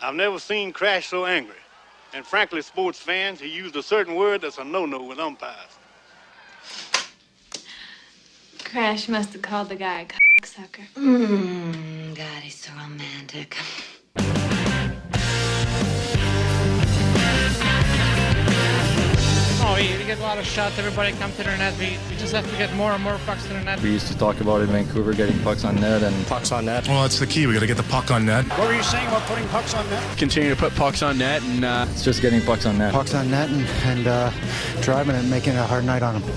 I've never seen Crash so angry. And frankly, sports fans, he used a certain word that's a no-no with umpires. Crash must have called the guy a cocksucker. God, he's so romantic. Oh, we get a lot of shots. Everybody come to their net. We just have to get more and more pucks to the net. We used to talk about in Vancouver getting pucks on net and pucks on net. Well, that's the key. We got to get the puck on net. What were you saying about putting pucks on net? Continue to put pucks on net and it's just getting pucks on net. Pucks on net and driving and making it a hard night on them.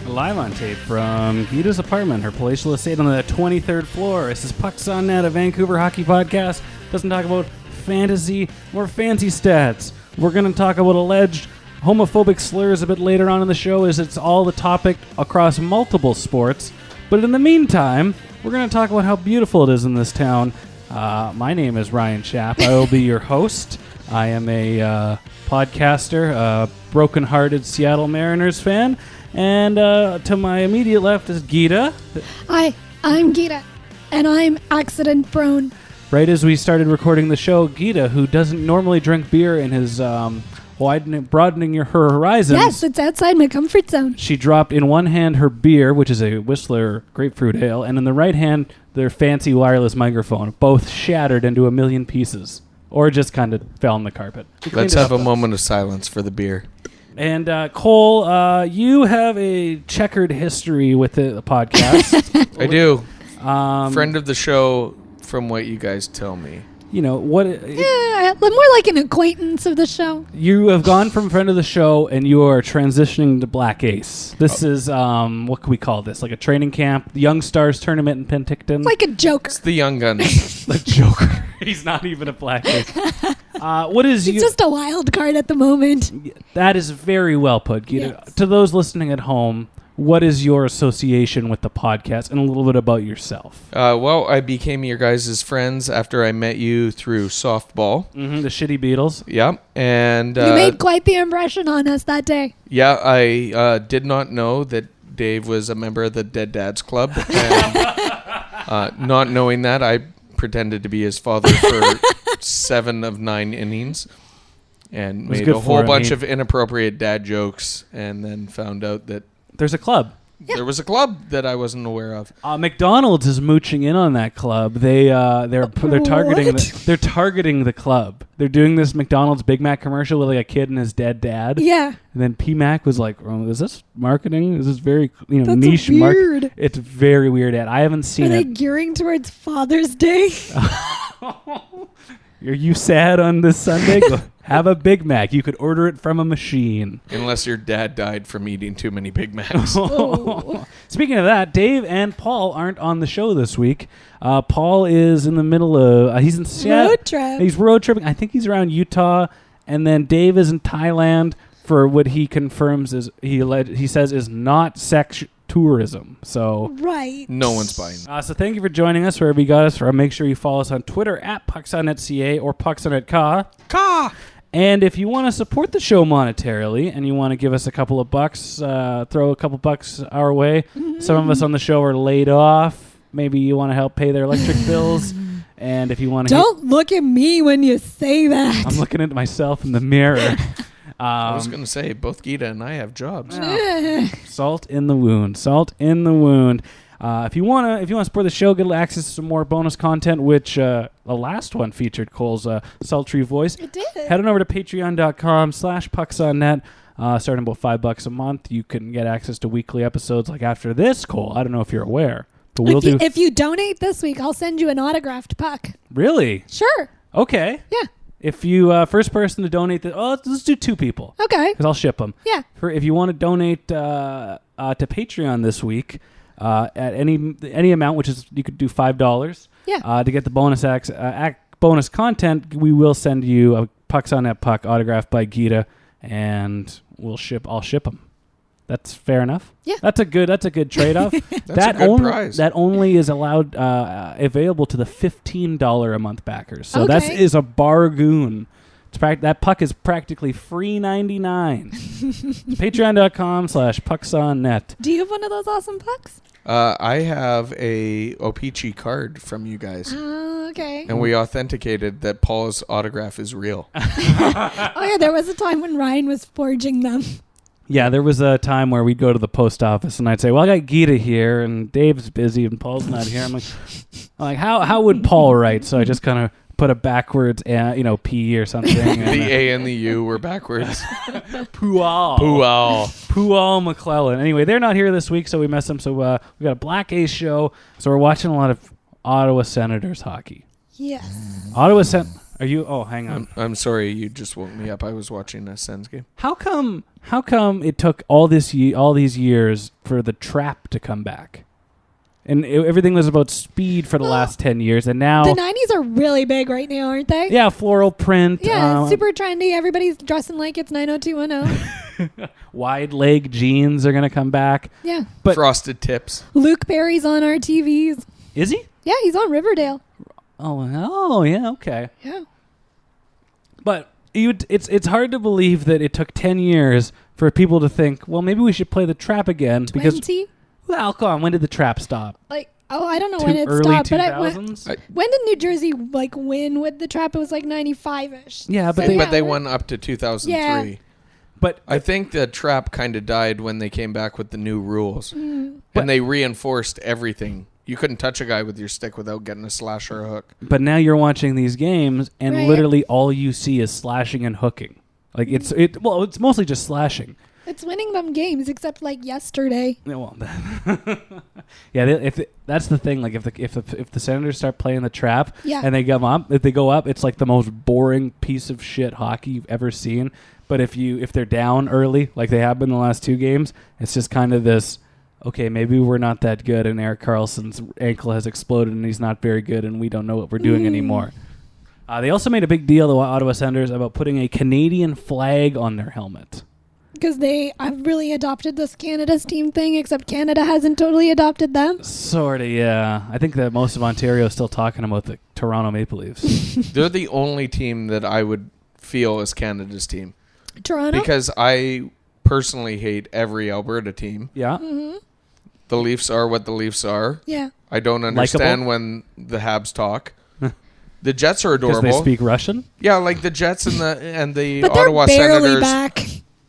Live on tape from Geeta's apartment, her palatial estate on the 23rd floor. This is Pucks on Net, a Vancouver hockey podcast. Doesn't talk about fantasy or fancy stats. We're going to talk about alleged homophobic slurs a bit later on in the show, as it's all the topic across multiple sports. But in the meantime, we're going to talk about how beautiful it is in this town. My name is Ryan Schapp. I will be your host. I am a podcaster, a broken-hearted Seattle Mariners fan. And to my immediate left is Geeta. Hi, I'm Geeta, and I'm accident-prone. Right as we started recording the show, Geeta, who doesn't normally drink beer in his broadening her horizons. Yes, it's outside my comfort zone. She dropped in one hand her beer, which is a Whistler grapefruit ale, and in the right hand, their fancy wireless microphone, both shattered into a million pieces, or just kind of fell on the carpet. Let's have a moment of silence for the beer. And Cole, you have a checkered history with the podcast. I do. Friend of the show, from what you guys tell me. You know what? Yeah, more like an acquaintance of the show. You have gone from friend of the show, and you are transitioning to Black Ace. This is what can we call this? Like a training camp, the Young Stars tournament in Penticton. Like a Joker. It's the Young Guns. The Joker. He's not even a Black Ace. What is He's just a wild card at the moment. That is very well put, Geeta. Yes. To those listening at home, what is your association with the podcast, and a little bit about yourself? Well, I became your guys' friends after I met you through softball. Mm-hmm, the Shitty Beatles. Yeah, and you made quite the impression on us that day. Yeah, I did not know that Dave was a member of the Dead Dads Club, and not knowing that, I pretended to be his father for 7 of 9 innings. And made a whole bunch of inappropriate dad jokes, and then found out that there's a club. Yeah. There was a club that I wasn't aware of. McDonald's is mooching in on that club. They're targeting they're targeting the club. They're doing this McDonald's Big Mac commercial with like a kid and his dead dad. Yeah. And then P-Mac was like, "Is this marketing? Is this very That's niche weird. market?" It's very weird. I haven't seen it. Are they gearing towards Father's Day? Are you sad on this Sunday? Have a Big Mac. You could order it from a machine. Unless your dad died from eating too many Big Macs. Oh. Speaking of that, Dave and Paul aren't on the show this week. Paul is in the middle of... he's in Seattle. Road trip. He's road tripping. I think he's around Utah. And then Dave is in Thailand for what he confirms is... He says is not sex tourism. So right. No one's buying. So thank you for joining us wherever you got us from. Make sure you follow us on Twitter at PucksOnNetCA or PucksOnNetCa. And if you want to support the show monetarily and you want to give us a couple of bucks, throw a couple bucks our way. Mm-hmm. Some of us on the show are laid off. Maybe you want to help pay their electric bills. And if you want to... Don't look at me when you say that. I'm looking at myself in the mirror. I was going to say, both Geeta and I have jobs. Salt in the wound. Salt in the wound. If you want to support the show, get access to some more bonus content, which the last one featured Cole's sultry voice. It did. Head on over to patreon.com/pucksonnet. Starting about $5 a month, you can get access to weekly episodes like after this, Cole. I don't know if you're aware, but if you donate this week, I'll send you an autographed puck. Really? Sure. Okay. Yeah. If you first person to donate, let's do 2 people. Okay. Because I'll ship them. Yeah. If you want to donate to Patreon this week at any amount, which is you could do $5. Yeah. To get the bonus content, we will send you a Pucks on Net puck autographed by Geeta, and I'll ship them. That's fair enough. Yeah. That's a good trade-off. That's a good prize. That only is allowed available to the $15 a month backers. So okay. That is a bargain. That puck is practically free $99. Patreon.com/pucksonnet. Do you have one of those awesome pucks? I have a O-Pee-Chee card from you guys. Oh, okay. And we authenticated that Paul's autograph is real. Oh, yeah, there was a time when Ryan was forging them. Yeah, there was a time where we'd go to the post office and I'd say, well, I got Geeta here and Dave's busy and Paul's not here. I'm like, how would Paul write? So I just kind of put a backwards, P or something. And the A and the U were backwards. Pual McClellan. Anyway, they're not here this week, so we messed them. So we got a Black Ace show. So we're watching a lot of Ottawa Senators hockey. Yes. Are you? Oh, hang on. I'm sorry, you just woke me up. I was watching a Sens game. How come it took all these years for the trap to come back? And everything was about speed for the last 10 years, and now the 90s are really big right now, aren't they? Yeah, floral print. Yeah, super trendy. Everybody's dressing like it's 90210. Wide leg jeans are going to come back. Yeah. But frosted tips. Luke Perry's on our TVs. Is he? Yeah, he's on Riverdale. Oh, yeah, okay. Yeah. But it's hard to believe that it took 10 years for people to think, well, maybe we should play the trap again. 20? Because, well, come on, when did the trap stop? I don't know when it early stopped. 2000s? But when did New Jersey win with the trap? It was like 95-ish. Yeah, but they won up to 2003. Yeah. But I think the trap kind of died when they came back with the new rules. And they reinforced everything. You couldn't touch a guy with your stick without getting a slash or a hook. But now you're watching these games, and literally all you see is slashing and hooking. Like it's mostly just slashing. It's winning them games, except like yesterday. Yeah, well, that's the thing. Like if the Senators start playing the trap, and they go up, it's like the most boring piece of shit hockey you've ever seen. But if they're down early, like they have been the last two games, it's just kind of this. Okay, maybe we're not that good, and Erik Karlsson's ankle has exploded, and he's not very good, and we don't know what we're doing anymore. They also made a big deal, the Ottawa Senators, about putting a Canadian flag on their helmet. Because they have really adopted this Canada's team thing, except Canada hasn't totally adopted them. Sort of, yeah. I think that most of Ontario is still talking about the Toronto Maple Leafs. They're the only team that I would feel is Canada's team. Toronto? Because I personally hate every Alberta team. Yeah. Mm-hmm. The Leafs are what the Leafs are. Yeah. I don't understand when the Habs talk. The Jets are adorable. Because they speak Russian? Yeah, like the Jets and the but Ottawa they're barely Senators. Back.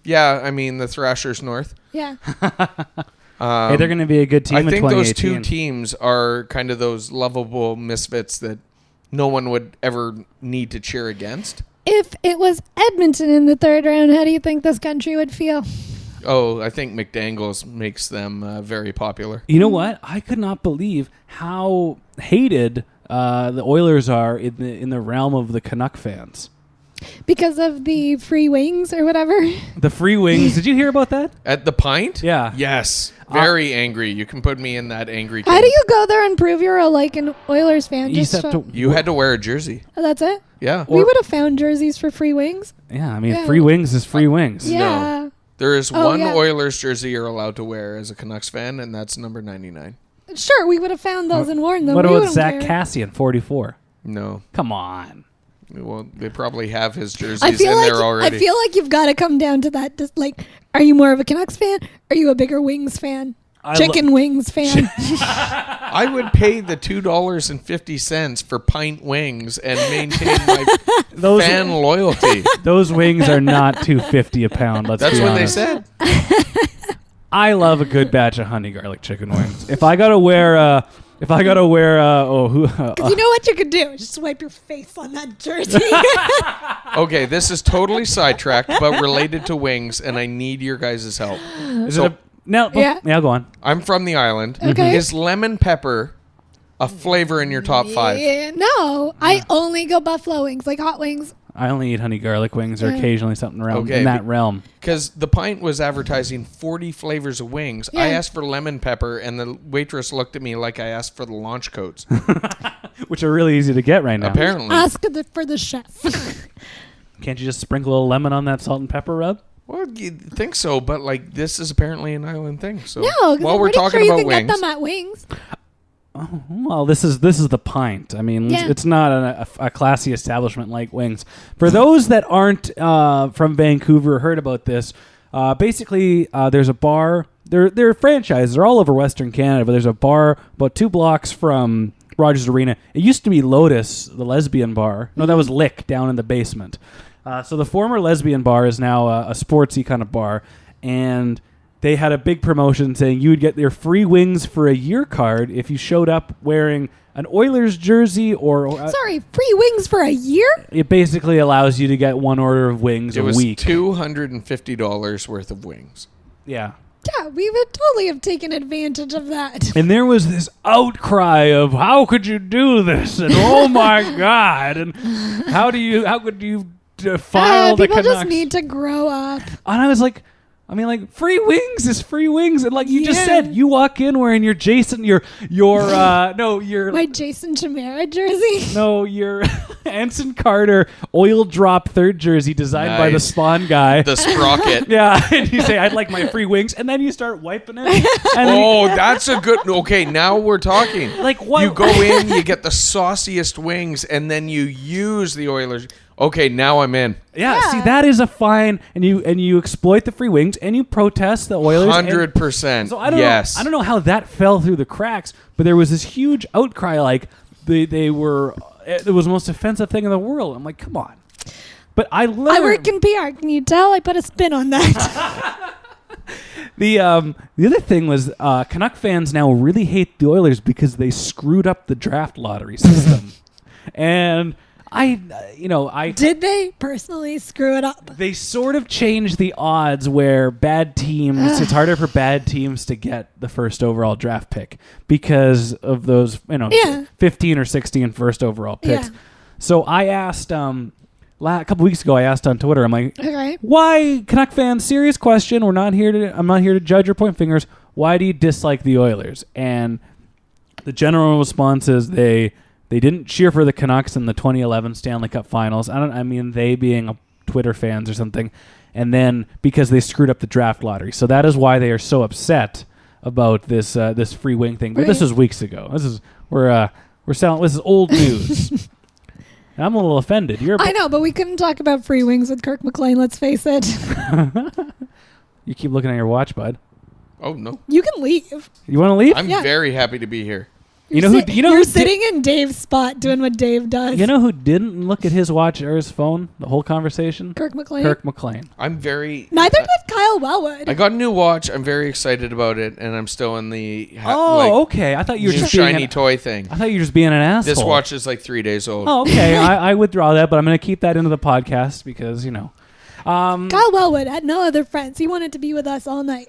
Yeah, I mean the Thrashers North. Yeah. Hey, they're going to be a good team in 2018. I think those two teams are kind of those lovable misfits that no one would ever need to cheer against. If it was Edmonton in the third round, how do you think this country would feel? Oh, I think McDaniels makes them very popular. You know what? I could not believe how hated the Oilers are in the realm of the Canuck fans. Because of the free wings or whatever? The free wings. Did you hear about that? At the Pint? Yeah. Yes. Very angry. You can put me in that angry team. How do you go there and prove you're an Oilers fan? You had to wear a jersey. Oh, that's it? Yeah. We would have found jerseys for free wings. Yeah, I mean, free wings is free wings. Yeah. No. There is one Oilers jersey you're allowed to wear as a Canucks fan, and that's number 99. Sure, we would have found those and worn them. What about Zach Cassian, 44? No. Come on. Well, they probably have his jerseys in there already. I feel like you've got to come down to that. Just like, are you more of a Canucks fan? Or are you a bigger Wings fan? Chicken wings fan. I would pay the $2.50 for pint wings and maintain my fan loyalty. Those wings are not $2.50 a pound. That's be what honest. they said. I love a good batch of honey garlic chicken wings. If I gotta wear, you know what you could do? Just wipe your face on that jersey. Okay, this is totally sidetracked, but related to wings, and I need your guys' help. Go on. I'm from the island. Okay. Is lemon pepper a flavor in your top 5? Yeah, no, I only go buffalo wings, like hot wings. I only eat honey garlic wings or occasionally something in that realm. Because the Pint was advertising 40 flavors of wings. Yeah. I asked for lemon pepper, and the waitress looked at me like I asked for the launch codes. Which are really easy to get right now. Apparently. Ask for the chef. Can't you just sprinkle a little lemon on that salt and pepper rub? Well, you'd think so, but like this is apparently an island thing. So no, while we're talking about wings, get them at Wings. Oh, well, this is the Pint. I mean, it's not a classy establishment like Wings. For those that aren't from Vancouver, heard about this. Basically, there's a bar they're franchises. They're all over Western Canada, but there's a bar about 2 blocks from Rogers Arena. It used to be Lotus, the lesbian bar. No, that was Lick down in the basement. So the former lesbian bar is now a sportsy kind of bar, and they had a big promotion saying you would get their free wings for a year card if you showed up wearing an Oilers jersey or... Sorry, free wings for a year? It basically allows you to get 1 order of wings a week. It was $250 worth of wings. Yeah. Yeah, we would totally have taken advantage of that. And there was this outcry of, how could you do this? And oh my God. And how could you defile the Canucks? People just need to grow up. And I was like, free wings is free wings. And like you just said, you walk in wearing your Jason, your my Jason Chimera jersey. No, your Anson Carter oil drop third jersey designed by the Spawn guy. The sprocket. Yeah. And you say, I'd like my free wings. And then you start wiping it. That's a good... Okay, now we're talking. Like what? You go in, you get the sauciest wings, and then you use the Oilers... Okay, now I'm in. Yeah, see, that is a fine, and you exploit the free wings, and you protest the Oilers. 100%. So I don't know how that fell through the cracks, but there was this huge outcry, like it was the most offensive thing in the world. I'm like, come on. But I learned. I work in PR. Can you tell? I put a spin on that. The other thing was Canuck fans now really hate the Oilers because they screwed up the draft lottery system, and. Did they personally screw it up? They sort of changed the odds where bad teams, it's harder for bad teams to get the first overall draft pick because of those, 15 or 16 first overall picks. Yeah. So I asked, a couple weeks ago, I asked on Twitter, I'm like, okay. Why, Canuck fans, serious question, I'm not here to judge or point fingers. Why do you dislike the Oilers? And the general response is they didn't cheer for the Canucks in the 2011 Stanley Cup Finals. They being Twitter fans or something. And then because they screwed up the draft lottery. So that is why they are so upset about this free wing thing. But this was weeks ago. This is this is old news. I'm a little offended. I know, but we couldn't talk about free wings with Kirk McLean, let's face it. You keep looking at your watch, bud. Oh, no. You can leave. You want to leave? I'm very happy to be here. You're sitting in Dave's spot doing what Dave does. You know who didn't look at his watch or his phone the whole conversation? Kirk McLean. Neither did Kyle Wellwood. I got a new watch. I'm very excited about it, and I'm still in the okay. I thought you were just shiny toy thing. I thought you were just being an asshole. This watch is like 3 days old. Oh, okay. I withdraw that, but I'm going to keep that into the podcast because Kyle Wellwood had no other friends. He wanted to be with us all night.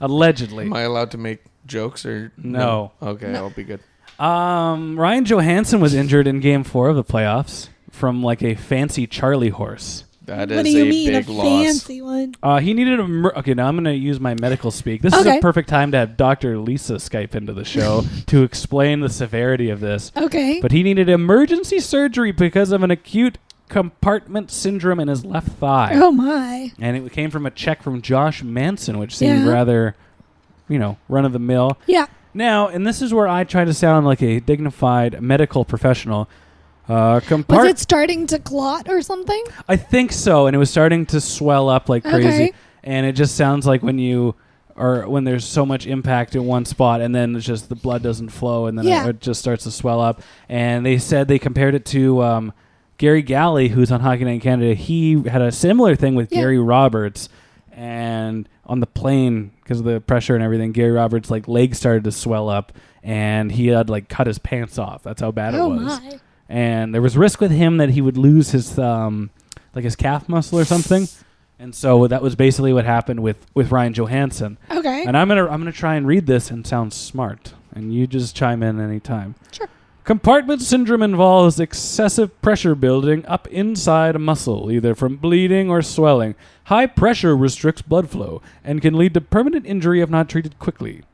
Allegedly. Am I allowed to make jokes or no? Okay, no. I'll be good. Ryan Johansson was injured in Game 4 of the playoffs from like a fancy Charlie horse. That is a big loss. Fancy one? He needed okay, now I'm going to use my medical speak. This is a perfect time to have Dr. Lisa Skype into the show to explain the severity of this. Okay. But he needed emergency surgery because of an acute compartment syndrome in his left thigh. Oh, my. And it came from a check from Josh Manson, which seemed rather, run of the mill. Yeah. Now, and this is where I try to sound like a dignified medical professional. Was it starting to clot or something? I think so, and it was starting to swell up like crazy. Okay. And it just sounds like when there's so much impact in one spot, and then it's just the blood doesn't flow, and then it just starts to swell up. And they said they compared it to Gary Galley, who's on Hockey Night in Canada. He had a similar thing with Gary Roberts, and on the plane, because of the pressure and everything, Gary Roberts' leg started to swell up, and he had cut his pants off. That's how bad it was. My. And there was risk with him that he would lose his his calf muscle or something. And so that was basically what happened with Ryan Johansson. Okay. And I'm gonna try and read this and sound smart, and you just chime in anytime. Sure. Compartment syndrome involves excessive pressure building up inside a muscle, either from bleeding or swelling. High pressure restricts blood flow and can lead to permanent injury if not treated quickly.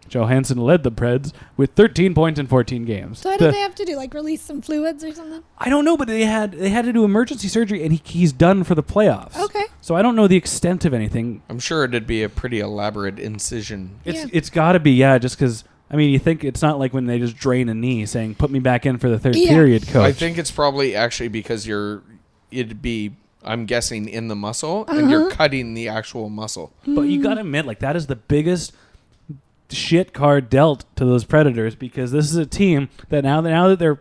Johansson led the Preds with 13 points in 14 games. So what did they have to do? Release some fluids or something? I don't know, but they had to do emergency surgery, and he's done for the playoffs. Okay. So I don't know the extent of anything. I'm sure it'd be a pretty elaborate incision. It's got to be, just because... you think it's not like when they just drain a knee saying, put me back in for the third period, coach. I think it's probably actually because it'd be I'm guessing, in the muscle, and you're cutting the actual muscle. But you got to admit, like, that is the biggest shit card dealt to those Predators, because this is a team that now that they're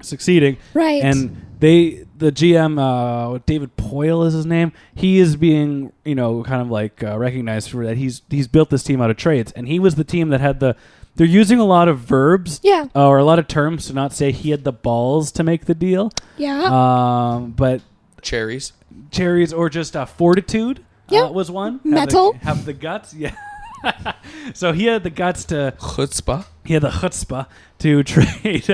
succeeding, right? And the GM, David Poyle is his name. He is being, kind of like recognized for that. He's built this team out of trades, and he was the team that had they're using a lot of verbs, or a lot of terms to not say he had the balls to make the deal. Yeah. But cherries, or just fortitude. Was one metal. Have the guts. Yeah. So he had the guts to chutzpah. He had the chutzpah to trade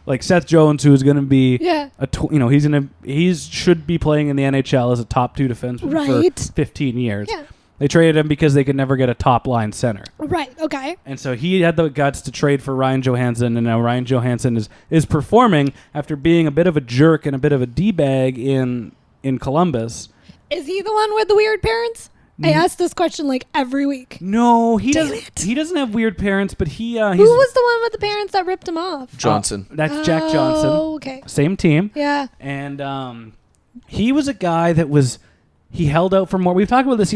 like Seth Jones, who is going to be he should be playing in the NHL as a top 2 defenseman for 15 years. Yeah. They traded him because they could never get a top line center. Right. Okay. And so he had the guts to trade for Ryan Johansson, and now Ryan Johansson is performing after being a bit of a jerk and a bit of a D-bag in Columbus. Is he the one with the weird parents? I ask this question like every week. No, he doesn't. He doesn't have weird parents, but who was the one with the parents that ripped him off? Johnson. That's Jack Johnson. Oh, okay. Same team. Yeah. And he was a guy that he held out for more. We've talked about this.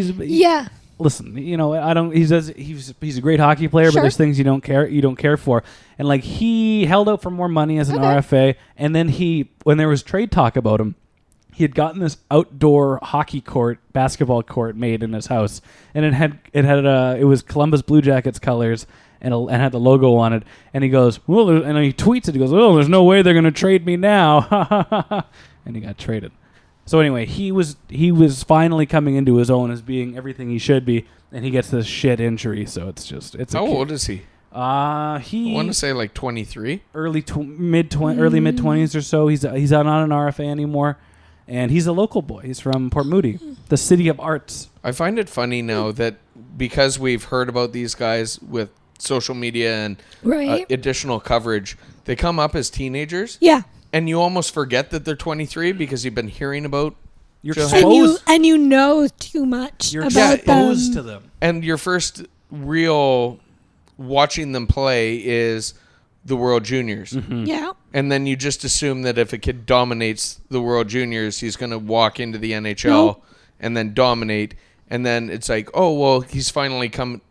Listen, I don't. He's a great hockey player, but there's things you don't care for. And like, he held out for more money as an RFA, and then when there was trade talk about him, he had gotten this outdoor basketball court made in his house, and it was Columbus Blue Jackets colors and had the logo on it. And he goes, well, and he tweets it. He goes, oh, there's no way they're going to trade me now, and he got traded. So anyway, he was finally coming into his own as being everything he should be, and he gets this shit injury. So it's how old is he? I want to say like 23, early mid 20s or so. He's not an RFA anymore. And he's a local boy. He's from Port Moody, the city of arts. I find it funny now that because we've heard about these guys with social media and additional coverage, they come up as teenagers. Yeah. And you almost forget that they're 23 because you've been hearing about and you know too much about exposed to them. And your first real watching them play is the World Juniors. Mm-hmm. Yeah. And then you just assume that if a kid dominates the World Juniors, he's going to walk into the NHL and then dominate. And then it's like, oh, well, he's finally come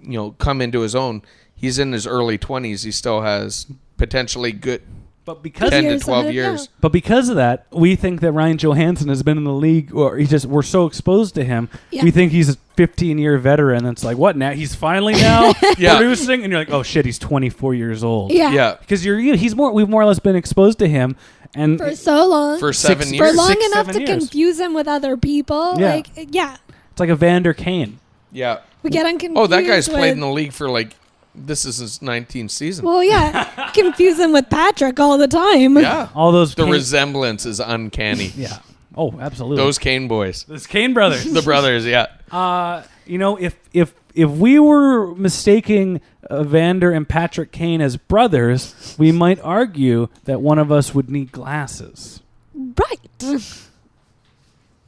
into his own. He's in his early 20s. He still has potentially good 10 to 12 years. But because of that, we think that Ryan Johansson has been in the league, or we're so exposed to him, we think he's a 15-year veteran. And it's like, what now? He's finally now producing, and you're like, oh shit, he's 24 years old. Yeah. Because we've more or less been exposed to him, and for so long, for 7 years, for long enough to confuse him with other people. Yeah. It's like a Vander Kane. Yeah. We get unconfused. Oh, that guy's played in the league for this is his 19th season. Well, yeah. Confuse him with Patrick all the time. Yeah. All those the resemblance is uncanny. Yeah. Oh, absolutely. Those Kane boys. Those Kane brothers. The brothers, yeah. If we were mistaking Vander and Patrick Kane as brothers, we might argue that one of us would need glasses. Right.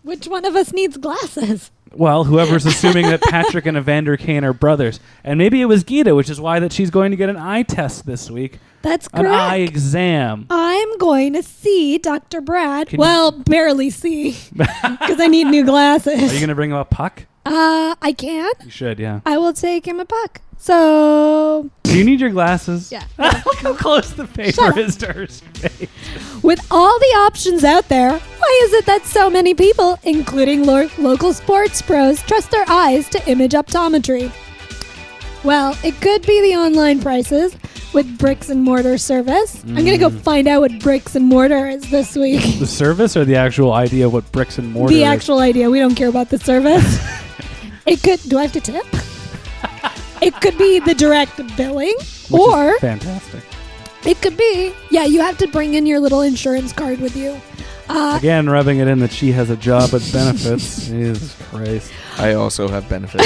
Which one of us needs glasses? Well, whoever's assuming that Patrick and Evander Kane are brothers. And maybe it was Geeta, which is why that she's going to get an eye test this week. That's correct. An eye exam. I'm going to see Dr. Brad. Barely see. Because I need new glasses. Are you going to bring him a puck? I can. You should, yeah. I will take him a puck. So... Do you need your glasses? Yeah. Look how close the paper is to her face. With all the options out there, why is it that so many people, including local sports pros, trust their eyes to image optometry? Well, it could be the online prices with bricks and mortar service. I'm going to go find out what bricks and mortar is this week. The service or the actual idea of what bricks and mortar is? The actual idea. We don't care about the service. It could... Do I have to tip? It could be the direct billing, or fantastic. It could be, you have to bring in your little insurance card with you. Again, rubbing it in that she has a job with benefits. Jesus Christ. I also have benefits.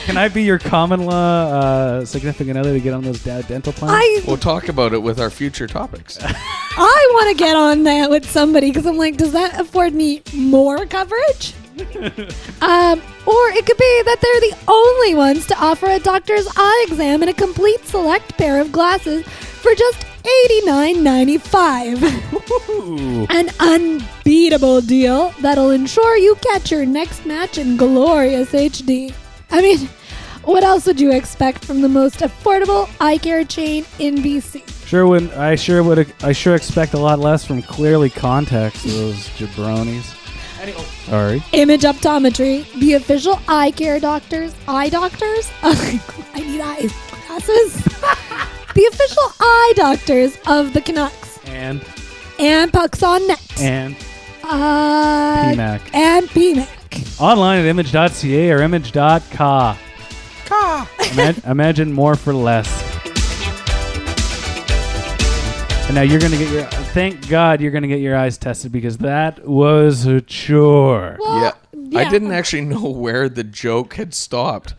Can I be your common law significant other to get on those dental plans? We'll talk about it with our future topics. I want to get on that with somebody because I'm like, does that afford me more coverage? Or it could be that they're the only ones to offer a doctor's eye exam and a complete select pair of glasses for just $89.95. An unbeatable deal that'll ensure you catch your next match in glorious HD. I mean, what else would you expect from the most affordable eye care chain in BC? I sure expect a lot less from Clearly Contacts, those jabronis. Sorry. Image Optometry, the official eye care doctors. Eye doctors? I need eye glasses. The official eye doctors of the Canucks. And Pucks on Net. And PMAC. And PMAC. Online at image.ca or image.ca. Imagine more for less. And now you're going to get thank God you're going to get your eyes tested because that was a chore. Well, yeah. I didn't actually know where the joke had stopped.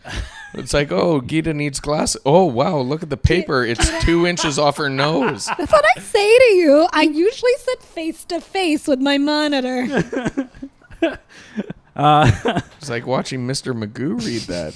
It's like, oh, Geeta needs glasses. Oh, wow, look at the paper. It's 2 inches off her nose. That's what I say to you. I usually sit face to face with my monitor. It's like watching Mr. Magoo read that.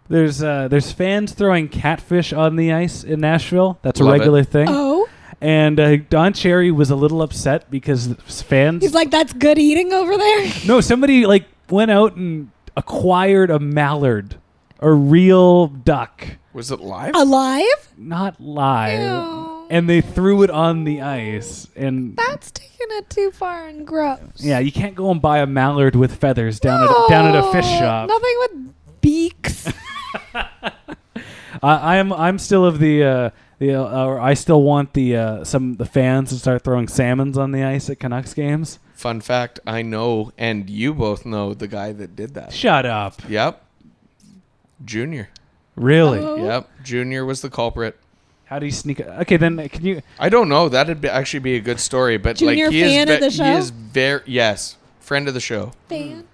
There's fans throwing catfish on the ice in Nashville. That's a Love regular it. thing. Oh. And Don Cherry was a little upset because fans... He's like, that's good eating over there? No, somebody went out and acquired a mallard. A real duck. Was it live? Alive? Not live. Ew. And they threw it on the ice. And That's taking it too far and gross. yeah, you can't go and buy a mallard with feathers down at a fish shop. Nothing with beaks. I'm still of I still want the fans to start throwing salmons on the ice at Canucks games. Fun fact, I know, and you both know the guy that did that. Shut up. Yep. Junior. Really? Oh. Yep. Junior was the culprit. How do you sneak? Okay, then can you? I don't know. That'd actually be a good story, but Junior he fan of the show? He is very friend of the show.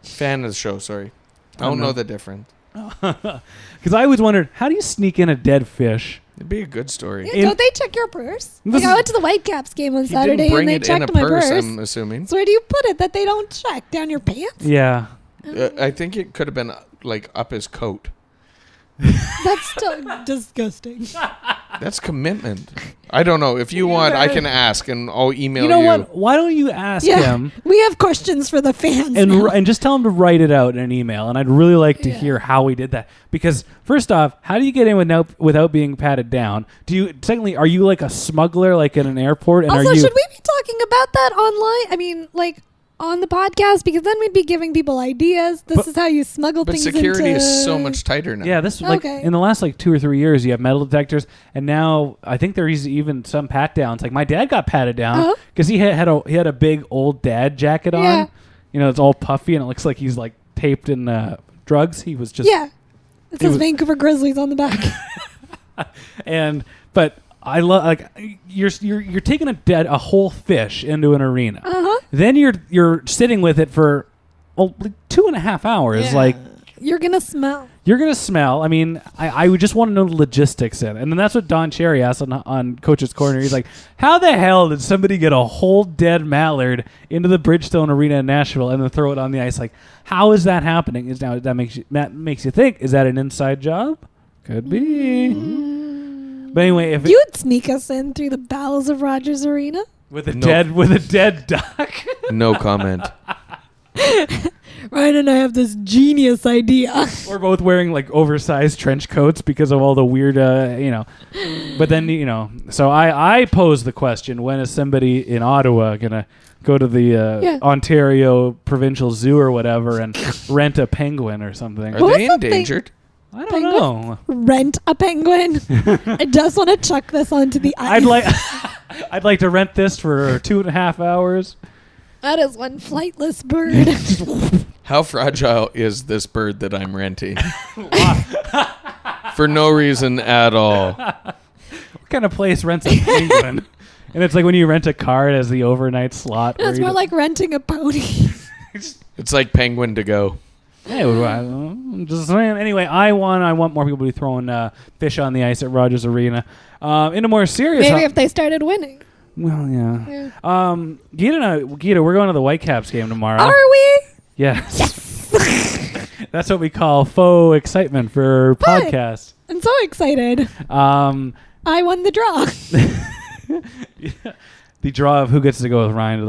Fan of the show. Sorry, I don't know the difference. Because I always wondered, how do you sneak in a dead fish? It'd be a good story. Yeah, don't they check your purse? Like I went to the Whitecaps game on Saturday didn't bring and they it in checked a my purse, purse. I'm assuming. So where do you put it that they don't check? Down your pants? Yeah. I think it could have been up his coat. That's still disgusting. That's commitment. I don't know. If you want, I can ask and I'll email you. You know what? Why don't you ask him? We have questions for the fans and just tell him to write it out in an email. And I'd really like to hear how he did that. Because first off, how do you get in without being patted down? Secondly, are you like a smuggler like in an airport? And also, should we be talking about that online? I mean, on the podcast, because then we'd be giving people ideas. This is how you smuggle things into... But security is so much tighter now. Yeah, in the last 2 or 3 years, you have metal detectors, and now I think there's even some pat downs. Like my dad got patted down because he had a big old dad jacket on. Yeah. You know, it's all puffy and it looks like he's taped in drugs. He was just It says Vancouver Grizzlies on the back. But I love you're taking a whole fish into an arena. Then you're sitting with it for 2.5 hours. Yeah. You're gonna smell. You're gonna smell. I mean, I would just want to know the logistics in it. And then that's what Don Cherry asked on Coach's Corner. He's like, how the hell did somebody get a whole dead mallard into the Bridgestone Arena in Nashville and then throw it on the ice? Like, how is that happening? That makes you think, is that an inside job? Could be. But anyway, if you'd sneak us in through the bowels of Rogers Arena with a dead duck. No comment. Ryan and I have this genius idea. We're both wearing oversized trench coats because of all the weird, But then so I pose the question: when is somebody in Ottawa gonna go to the Ontario Provincial Zoo or whatever and rent a penguin or something? Are they endangered? I don't know. Rent a penguin. I just want to chuck this onto the ice. I'd like to rent this for 2.5 hours. That is one flightless bird. How fragile is this bird that I'm renting? For no reason at all. What kind of place rents a penguin? And it's like when you rent a car, it has the overnight slot. It's more like renting a pony. It's like Penguin to go. Hey, I'm just saying. Anyway, I want more people to be throwing fish on the ice at Rogers Arena. In a more serious... Maybe if they started winning. Well, yeah. Geeta, we're going to the Whitecaps game tomorrow. Are we? Yes. That's what we call faux excitement for podcasts. I'm so excited. I won the draw. The draw of who gets to go with Ryan to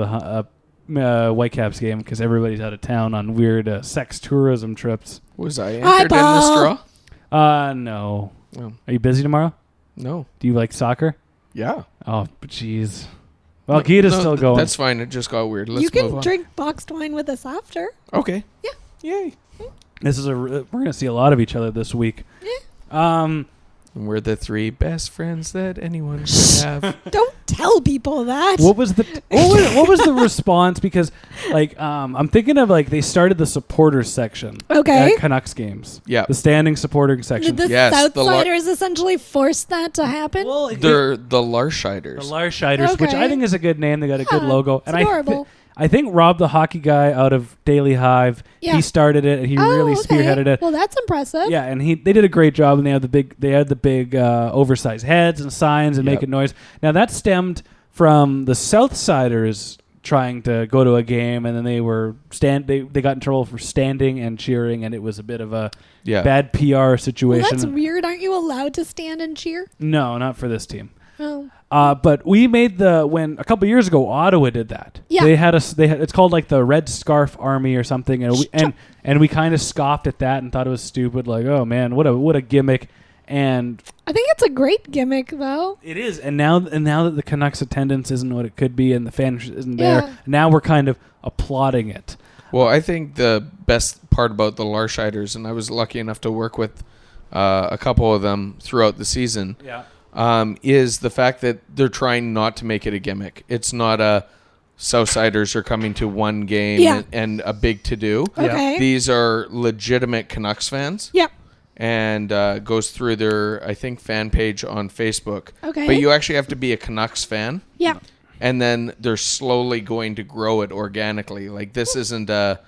the Whitecaps game because everybody's out of town on weird sex tourism trips. Was I entered in this draw? No. Oh. Are you busy tomorrow? No. Do you like soccer? Yeah. Oh, jeez. Well, Geeta's still going. That's fine. It just got weird. Let's You can move on. drink boxed wine with us after. Okay. Yeah. Yay. This is we're gonna see a lot of each other this week. Yeah. And we're the 3 best friends that anyone could have. Don't tell people that. What was the what was the response? Because I'm thinking of they started the supporters section at Canucks games. Yeah. The standing supporter section. Did the Southsiders essentially force that to happen? Well, they're the Larshiders. The Larshiders, which I think is a good name. They got a good logo. It's adorable. I think Rob, the hockey guy out of Daily Hive, he started it and he really spearheaded it. Well, that's impressive. Yeah, and they did a great job, and they had the big oversized heads and signs and making noise. Now that stemmed from the Southsiders trying to go to a game, and then they got in trouble for standing and cheering, and it was a bit of a bad PR situation. Well, that's weird. Aren't you allowed to stand and cheer? No, not for this team. Oh. But we made when a couple years ago Ottawa did that. Yeah. They had it's called the Red Scarf Army or something, and we kind of scoffed at that and thought it was stupid. Like, oh man, what a gimmick. And I think it's a great gimmick, though. it is. And now that the Canucks attendance isn't what it could be and the fans isn't there, now we're kind of applauding it. Well, I think the best part about the Larshiders, and I was lucky enough to work with a couple of them throughout the season. Yeah. Is the fact that they're trying not to make it a gimmick. It's not a Southsiders are coming to one game and a big to-do. Okay. These are legitimate Canucks fans. Yep. And goes through their, I think, fan page on Facebook. Okay. But you actually have to be a Canucks fan. Yeah. And then they're slowly going to grow it organically. Like, this isn't a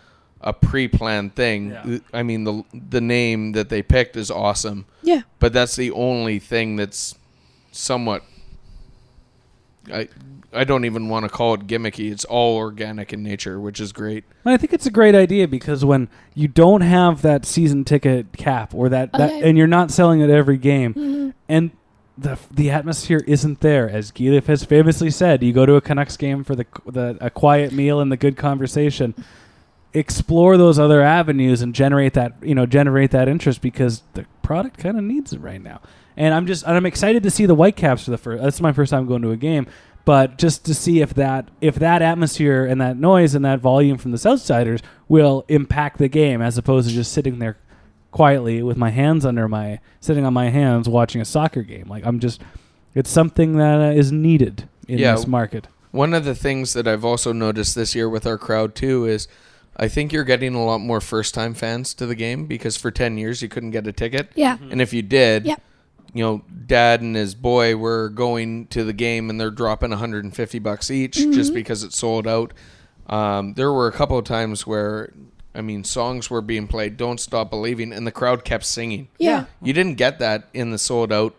pre-planned thing. Yeah. I mean, the name that they picked is awesome. Yeah. But that's the only thing that's somewhat, I don't even want to call it gimmicky. It's all organic in nature, which is great. I think it's a great idea because when you don't have that season ticket cap or that and you're not selling it every game, and the atmosphere isn't there, as Geeta has famously said, you go to a Canucks game for a quiet meal and the good conversation. Explore those other avenues and generate that interest because the product kind of needs it right now. And I'm excited to see the Whitecaps for the first. That's my first time going to a game, but just to see if that atmosphere and that noise and that volume from the Southsiders will impact the game, as opposed to just sitting there quietly with my hands sitting on my hands watching a soccer game. It's something that is needed in this market. One of the things that I've also noticed this year with our crowd too is, I think you're getting a lot more first-time fans to the game because for 10 years you couldn't get a ticket. Yeah. And if you did, Dad and his boy were going to the game and they're dropping $150 each just because it's sold out. There were a couple of times where, songs were being played, Don't Stop Believing, and the crowd kept singing. Yeah. You didn't get that in the sold-out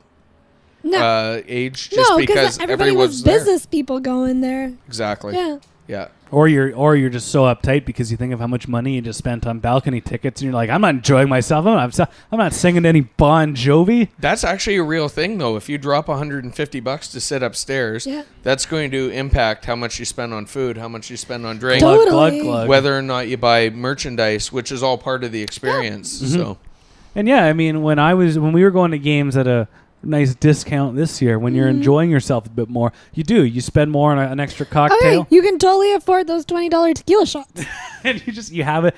age just because everybody was business people going there. Exactly. Yeah. Yeah. Or you're just so uptight because you think of how much money you just spent on balcony tickets, and you're like, I'm not enjoying myself. I'm not singing any Bon Jovi. That's actually a real thing, though. If you drop $150 to sit upstairs, that's going to impact how much you spend on food, how much you spend on drink, Totally. whether or not you buy merchandise, which is all part of the experience. Yeah. So, and when we were going to games at a nice discount this year, when you're enjoying yourself a bit more, you spend more on an extra cocktail. Okay, you can totally afford those $20 tequila shots. And you have it.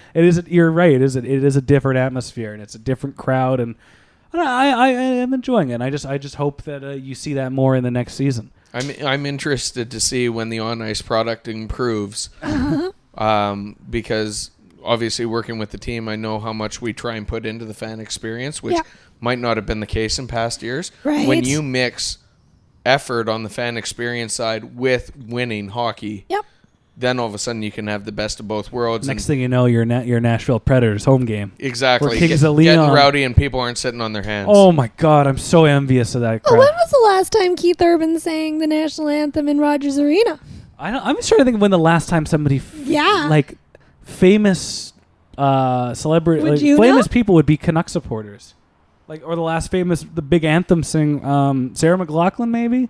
You're right. It is a different atmosphere and it's a different crowd, and I am enjoying it. I just hope that you see that more in the next season. I'm interested to see when the on ice product improves, because obviously working with the team, I know how much we try and put into the fan experience, which might not have been the case in past years. Right. When you mix effort on the fan experience side with winning hockey, then all of a sudden you can have the best of both worlds. Next thing you know, your Nashville Predators home game. Exactly. Getting rowdy and people aren't sitting on their hands. Oh my God, I'm so envious of that crowd. When was the last time Keith Urban sang the national anthem in Rogers Arena? I'm just trying to think of when the last time somebody famous celebrity, famous people would be Canuck supporters. Like, or the big anthem sing, Sarah McLachlan, maybe?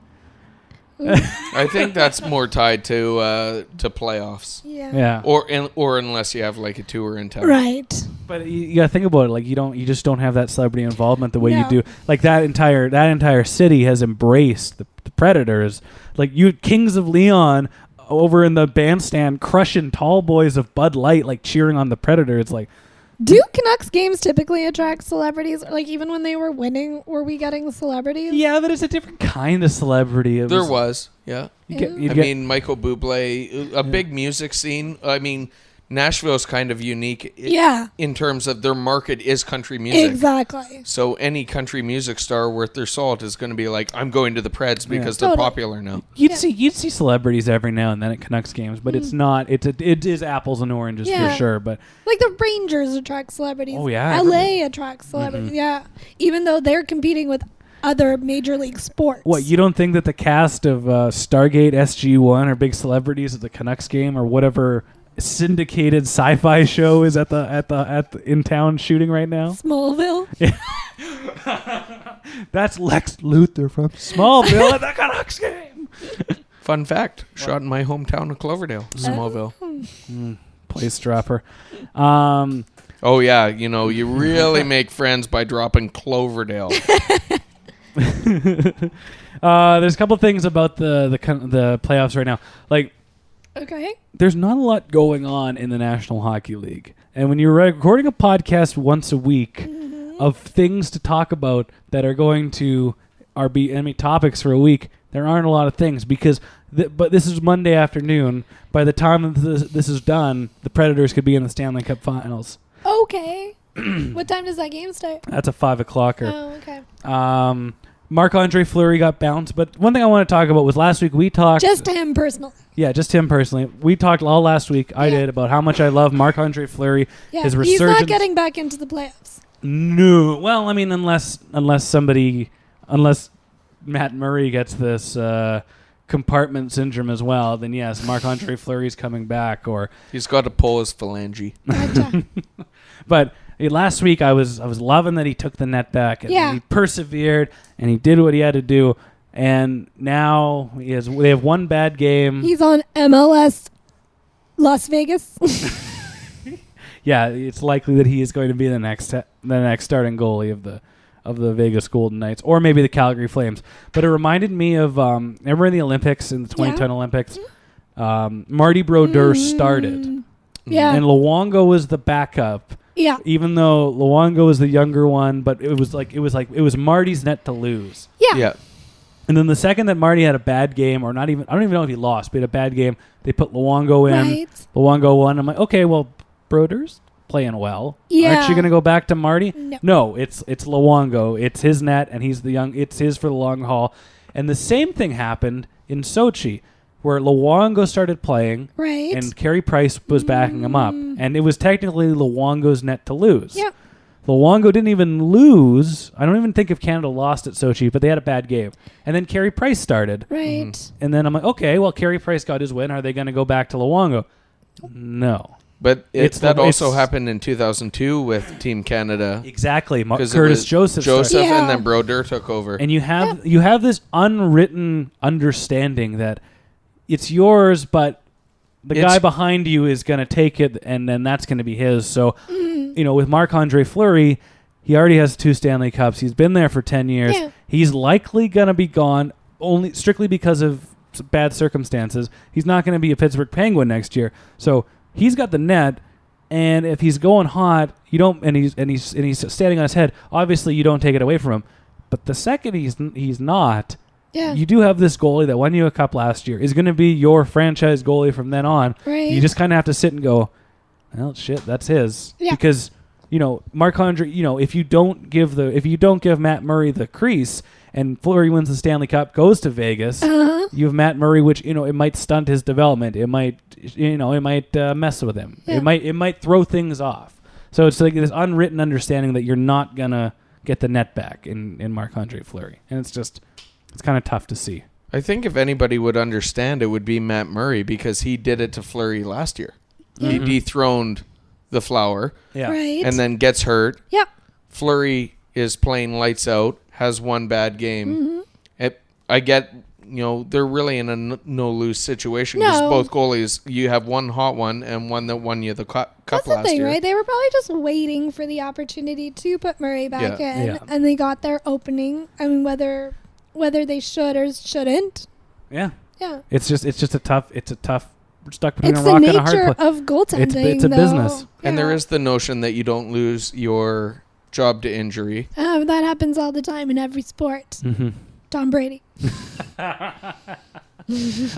I think that's more tied to playoffs. Yeah. Or unless you have like a tour in town. Right. But you gotta think about it. Like, you just don't have that celebrity involvement the way you do. Like, that entire city has embraced the Predators. Like, you Kings of Leon over in the bandstand crushing tall boys of Bud Light, like cheering on the Predators. Like, do Canucks games typically attract celebrities? Like, even when they were winning, were we getting celebrities? yeah, but it's a different kind of celebrity. There was, yeah. I mean, Michael Bublé, a big music scene. I mean, Nashville's kind of unique in terms of their market is country music. Exactly. So any country music star worth their salt is going to be like, I'm going to the Preds because they're popular now. You'd see celebrities every now and then at Canucks games, but it's not. It is apples and oranges for sure. But like the Rangers attract celebrities. Oh yeah, LA attracts celebrities. Yeah, even though they're competing with other major league sports. What, you don't think that the cast of Stargate SG-1 are big celebrities at the Canucks game or whatever syndicated sci-fi show is at the in town shooting right now? Smallville. That's Lex Luthor from Smallville at the Canucks game. Fun fact: shot in my hometown of Cloverdale, Smallville. Place dropper. Oh yeah, you really make friends by dropping Cloverdale. There's a couple things about the playoffs right now. Like, okay, there's not a lot going on in the National Hockey League, and when you're recording a podcast once a week of things to talk about that are going to be topics for a week, there aren't a lot of things because. But this is Monday afternoon. By the time this is done, the Predators could be in the Stanley Cup Finals. Okay. What time does that game start? That's a 5:00. Oh, okay. Marc-Andre Fleury got bounced, but one thing I want to talk about was last week we talked... Just him personally. Yeah, just him personally. We talked all last week, I did, about how much I love Marc-Andre Fleury. Yeah, his he's not getting back into the playoffs. No. Well, I mean, unless Matt Murray gets this compartment syndrome as well, then yes, Marc-Andre Fleury's coming back, or... He's got to pull his phalange. Gotcha. But... last week, I was loving that he took the net back and he persevered and he did what he had to do. And now they have one bad game. He's on MLS Las Vegas. Yeah, it's likely that he is going to be the next starting goalie of the Vegas Golden Knights, or maybe the Calgary Flames. But it reminded me of remember in the Olympics, in the 2010 Olympics, Marty Brodeur started. Yeah, and Luongo was the backup. Yeah. Even though Luongo was the younger one, but it was Marty's net to lose. Yeah. Yeah. And then the second that Marty had a bad game, or not even, I don't even know if he lost, but he had a bad game, they put Luongo in. Right. Luongo won. I'm like, okay, well, Brodeur's playing well. Yeah. Aren't you going to go back to Marty? No, it's Luongo. It's his net, and it's his for the long haul. And the same thing happened in Sochi, where Luongo started playing, right, and Carey Price was backing him up, and it was technically Luongo's net to lose. Yeah, Luongo didn't even lose. I don't even think if Canada lost at Sochi, but they had a bad game. And then Carey Price started. Right. And then I'm like, okay, well, Carey Price got his win. Are they going to go back to Luongo? No. But that also happened in 2002 with Team Canada. Exactly. Curtis Joseph and then Brodeur took over. And you have this unwritten understanding that it's yours, but the guy behind you is going to take it, and then that's going to be his. So, with Marc-Andre Fleury, he already has 2 Stanley Cups. He's been there for 10 years. Yeah. He's likely going to be gone only strictly because of bad circumstances. He's not going to be a Pittsburgh Penguin next year. So he's got the net, and if he's going hot, you don't, and he's standing on his head. Obviously, you don't take it away from him. But the second he's not. Yeah. You do have this goalie that won you a cup last year is going to be your franchise goalie from then on. Right. You just kind of have to sit and go, well, shit, that's his. Yeah. Because, Marc-Andre, if you don't give Matt Murray the crease and Fleury wins the Stanley Cup, goes to Vegas, you have Matt Murray, which, it might stunt his development. It might, mess with him. Yeah. It might throw things off. So it's like this unwritten understanding that you're not going to get the net back in Marc-Andre Fleury. And it's kind of tough to see. I think if anybody would understand, it would be Matt Murray, because he did it to Fleury last year. Mm-hmm. He dethroned the Flower, right, and then gets hurt. Yep. Fleury is playing lights out, has one bad game. I get, they're really in a no-lose situation because both goalies, you have one hot one and one that won you the cup That's last the thing, year. right? They were probably just waiting for the opportunity to put Murray back in, and they got their opening. I mean, whether they should or shouldn't. Yeah. Yeah. It's just a tough. We're stuck between It's a the rock and a hard nature place. of goaltending. It's a though. business. And there Yeah. is the notion that you don't lose your job to injury. That happens all the time in every sport. Mm-hmm. Tom Brady.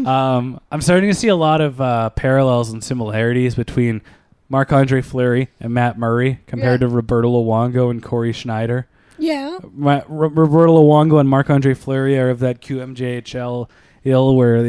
I'm starting to see a lot of parallels and similarities between Marc-Andre Fleury and Matt Murray compared to Roberto Luongo and Corey Schneider. Yeah. Roberto Luongo and Marc-Andre Fleury are of that QMJHL ill where,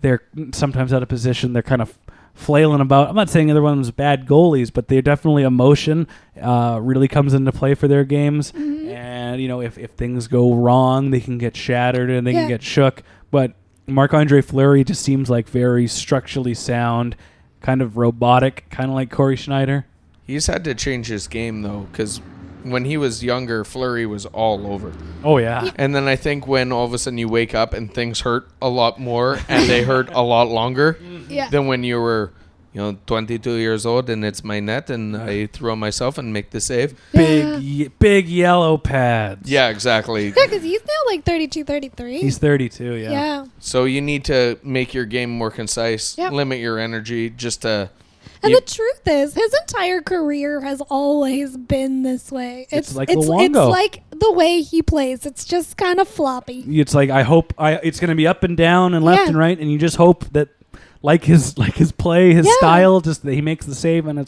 they're sometimes out of position. They're kind of flailing about. I'm not saying either one of them's bad goalies, but they're definitely emotion really comes into play for their games. Mm-hmm. And, if things go wrong, they can get shattered and they can get shook. But Marc-Andre Fleury just seems like very structurally sound, kind of robotic, kind of like Corey Schneider. He's had to change his game, though, because when he was younger, Fleury was all over. Oh, yeah. And then I think when all of a sudden you wake up and things hurt a lot more and they hurt a lot longer than when you were, 22 years old and it's my net and I throw myself and make the save. Big yellow pads. Yeah, exactly. Yeah, because he's now like 32, 33. He's 32, Yeah. So you need to make your game more concise, limit your energy just to... And the truth is, his entire career has always been this way. It's like it's Luongo. like the way he plays. It's just kind of floppy. It's like it's going to be up and down and left and right, and you just hope that, like his play, his style, just that he makes the save and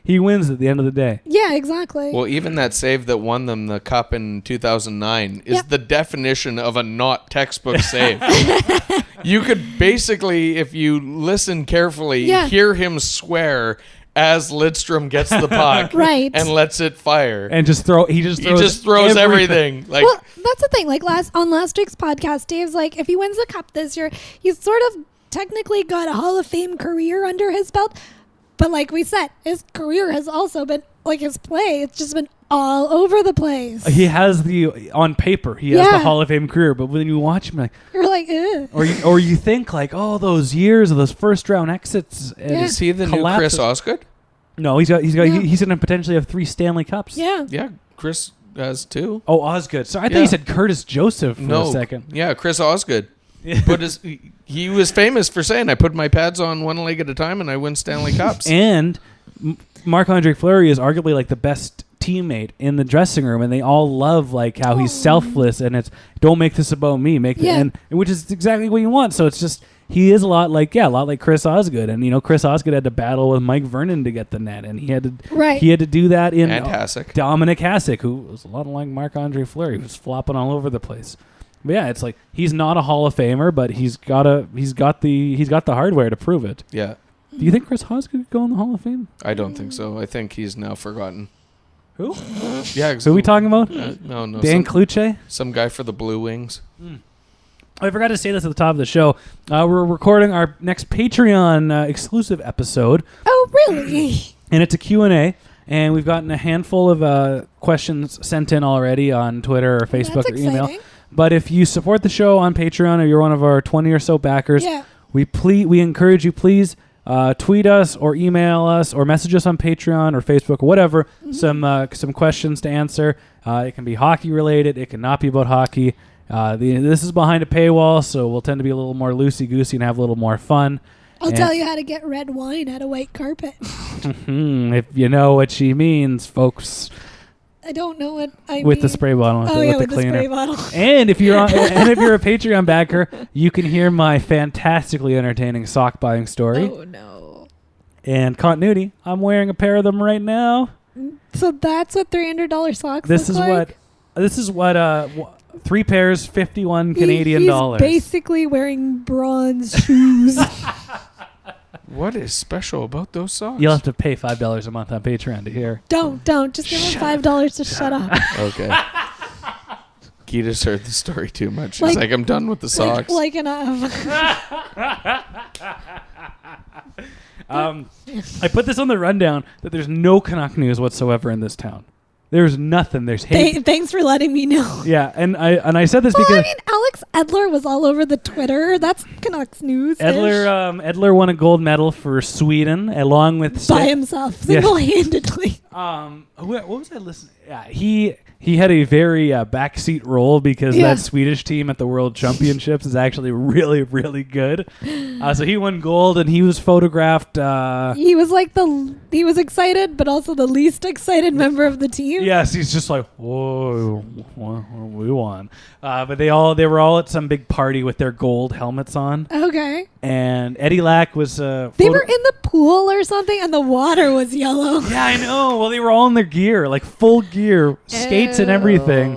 he wins at the end of the day. Yeah, exactly. Well, even that save that won them the cup in 2009 is the definition of a not textbook save. You could basically, if you listen carefully, hear him swear as Lidstrom gets the puck and lets it fire. And he just throws everything. Like, well, that's the thing. Like on last week's podcast, Dave's like, if he wins the cup this year, he's sort of technically got a Hall of Fame career under his belt. But like we said, his career has also been, like his play, it's just been all over the place. He has on paper, he has the Hall of Fame career, but when you watch him, you're like, ugh. Or you think like, those years of those first round exits. Is he the new Chris Osgood? No, he's going to potentially have 3 Stanley Cups. Yeah, Chris has 2. Oh, Osgood. So I thought you said Curtis Joseph for a second. Yeah, Chris Osgood. He was famous for saying, I put my pads on one leg at a time and I win Stanley Cups. And Marc-Andre Fleury is arguably like the best teammate in the dressing room, and they all love like how he's selfless and it's don't make this about me, and which is exactly what you want. So it's just he is a lot like Chris Osgood, and Chris Osgood had to battle with Mike Vernon to get the net, and he had to do that in Dominic Hasek, who was a lot like Marc-Andre Fleury, who was flopping all over the place. But yeah, it's like he's not a Hall of Famer, but he's got the hardware to prove it. Yeah. Do you think Chris Osgood could go in the Hall of Fame? I don't think so. I think he's now forgotten. Who? Yeah. Who are we talking about? No. Dan Kluche? Some guy for the Blue Wings. I forgot to say this at the top of the show. We're recording our next Patreon exclusive episode. Oh, really? And it's a Q&A. And we've gotten a handful of questions sent in already on Twitter or Facebook or email. Exciting. But if you support the show on Patreon or you're one of our 20 or so backers, we encourage you, please tweet us or email us or message us on Patreon or Facebook or whatever, some questions to answer. It can be hockey related. It can not be about hockey. This is behind a paywall, so we'll tend to be a little more loosey-goosey and have a little more fun. I'll tell you how to get red wine at a white carpet. If you know what she means, folks. I don't know what I mean. With the spray bottle. With the cleaner. spray bottle. And if you're a Patreon backer, you can hear my fantastically entertaining sock buying story. Oh, no. And continuity. I'm wearing a pair of them right now. So that's what $300 socks This is what 3 pairs, 51 Canadian dollars. He's basically wearing bronze shoes. What is special about those socks? You'll have to pay $5 a month on Patreon to hear. Don't. Just give him $5 to shut up. Okay. Geeta's heard the story too much. She's like, I'm done with the socks. Like enough. I put this on the rundown that there's no Canuck news whatsoever in this town. There's nothing. There's hate. Thanks for letting me know. Yeah, and I said this Well, because I mean, Alex Edler was all over the Twitter. That's Canucks news. Edler won a gold medal for Sweden along with by himself, single-handedly. What was I listening? Yeah, he had a very backseat role because that Swedish team at the World Championships is actually really, really good. So he won gold, and he was photographed. He was like he was excited, but also the least excited member of the team. Yes, he's just like, whoa, we won. But they were all at some big party with their gold helmets on. Okay. And Eddie Lack was. They were in the pool or something, and the water was yellow. Yeah, I know. Well, they were all in their gear, like full gear, skates and everything.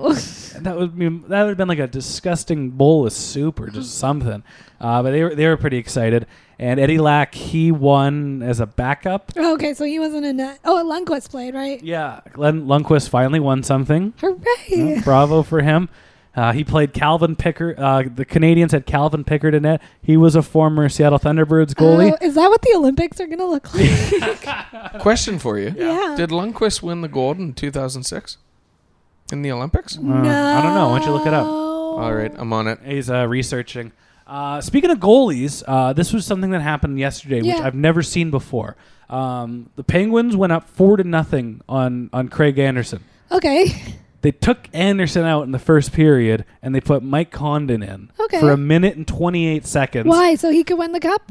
That would have been like a disgusting bowl of soup or just something. But they were pretty excited. And Eddie Lack, he won as a backup. Okay, so he wasn't in that. Oh, Lundqvist played, right? Yeah, Glenn Lundqvist finally won something. Hooray! Bravo for him. He played Calvin Pickard. The Canadians had Calvin Pickard in net. He was a former Seattle Thunderbirds goalie. Is that what the Olympics are going to look like? Question for you. Yeah. Did Lundqvist win the gold in 2006 in the Olympics? No. I don't know. Why don't you look it up? All right, I'm on it. He's researching. Speaking of goalies, this was something that happened yesterday, which I've never seen before. The Penguins went up 4-0 on Craig Anderson. Okay. They took Anderson out in the first period, and they put Mike Condon in for 1 minute and 28 seconds. Why? So he could win the cup?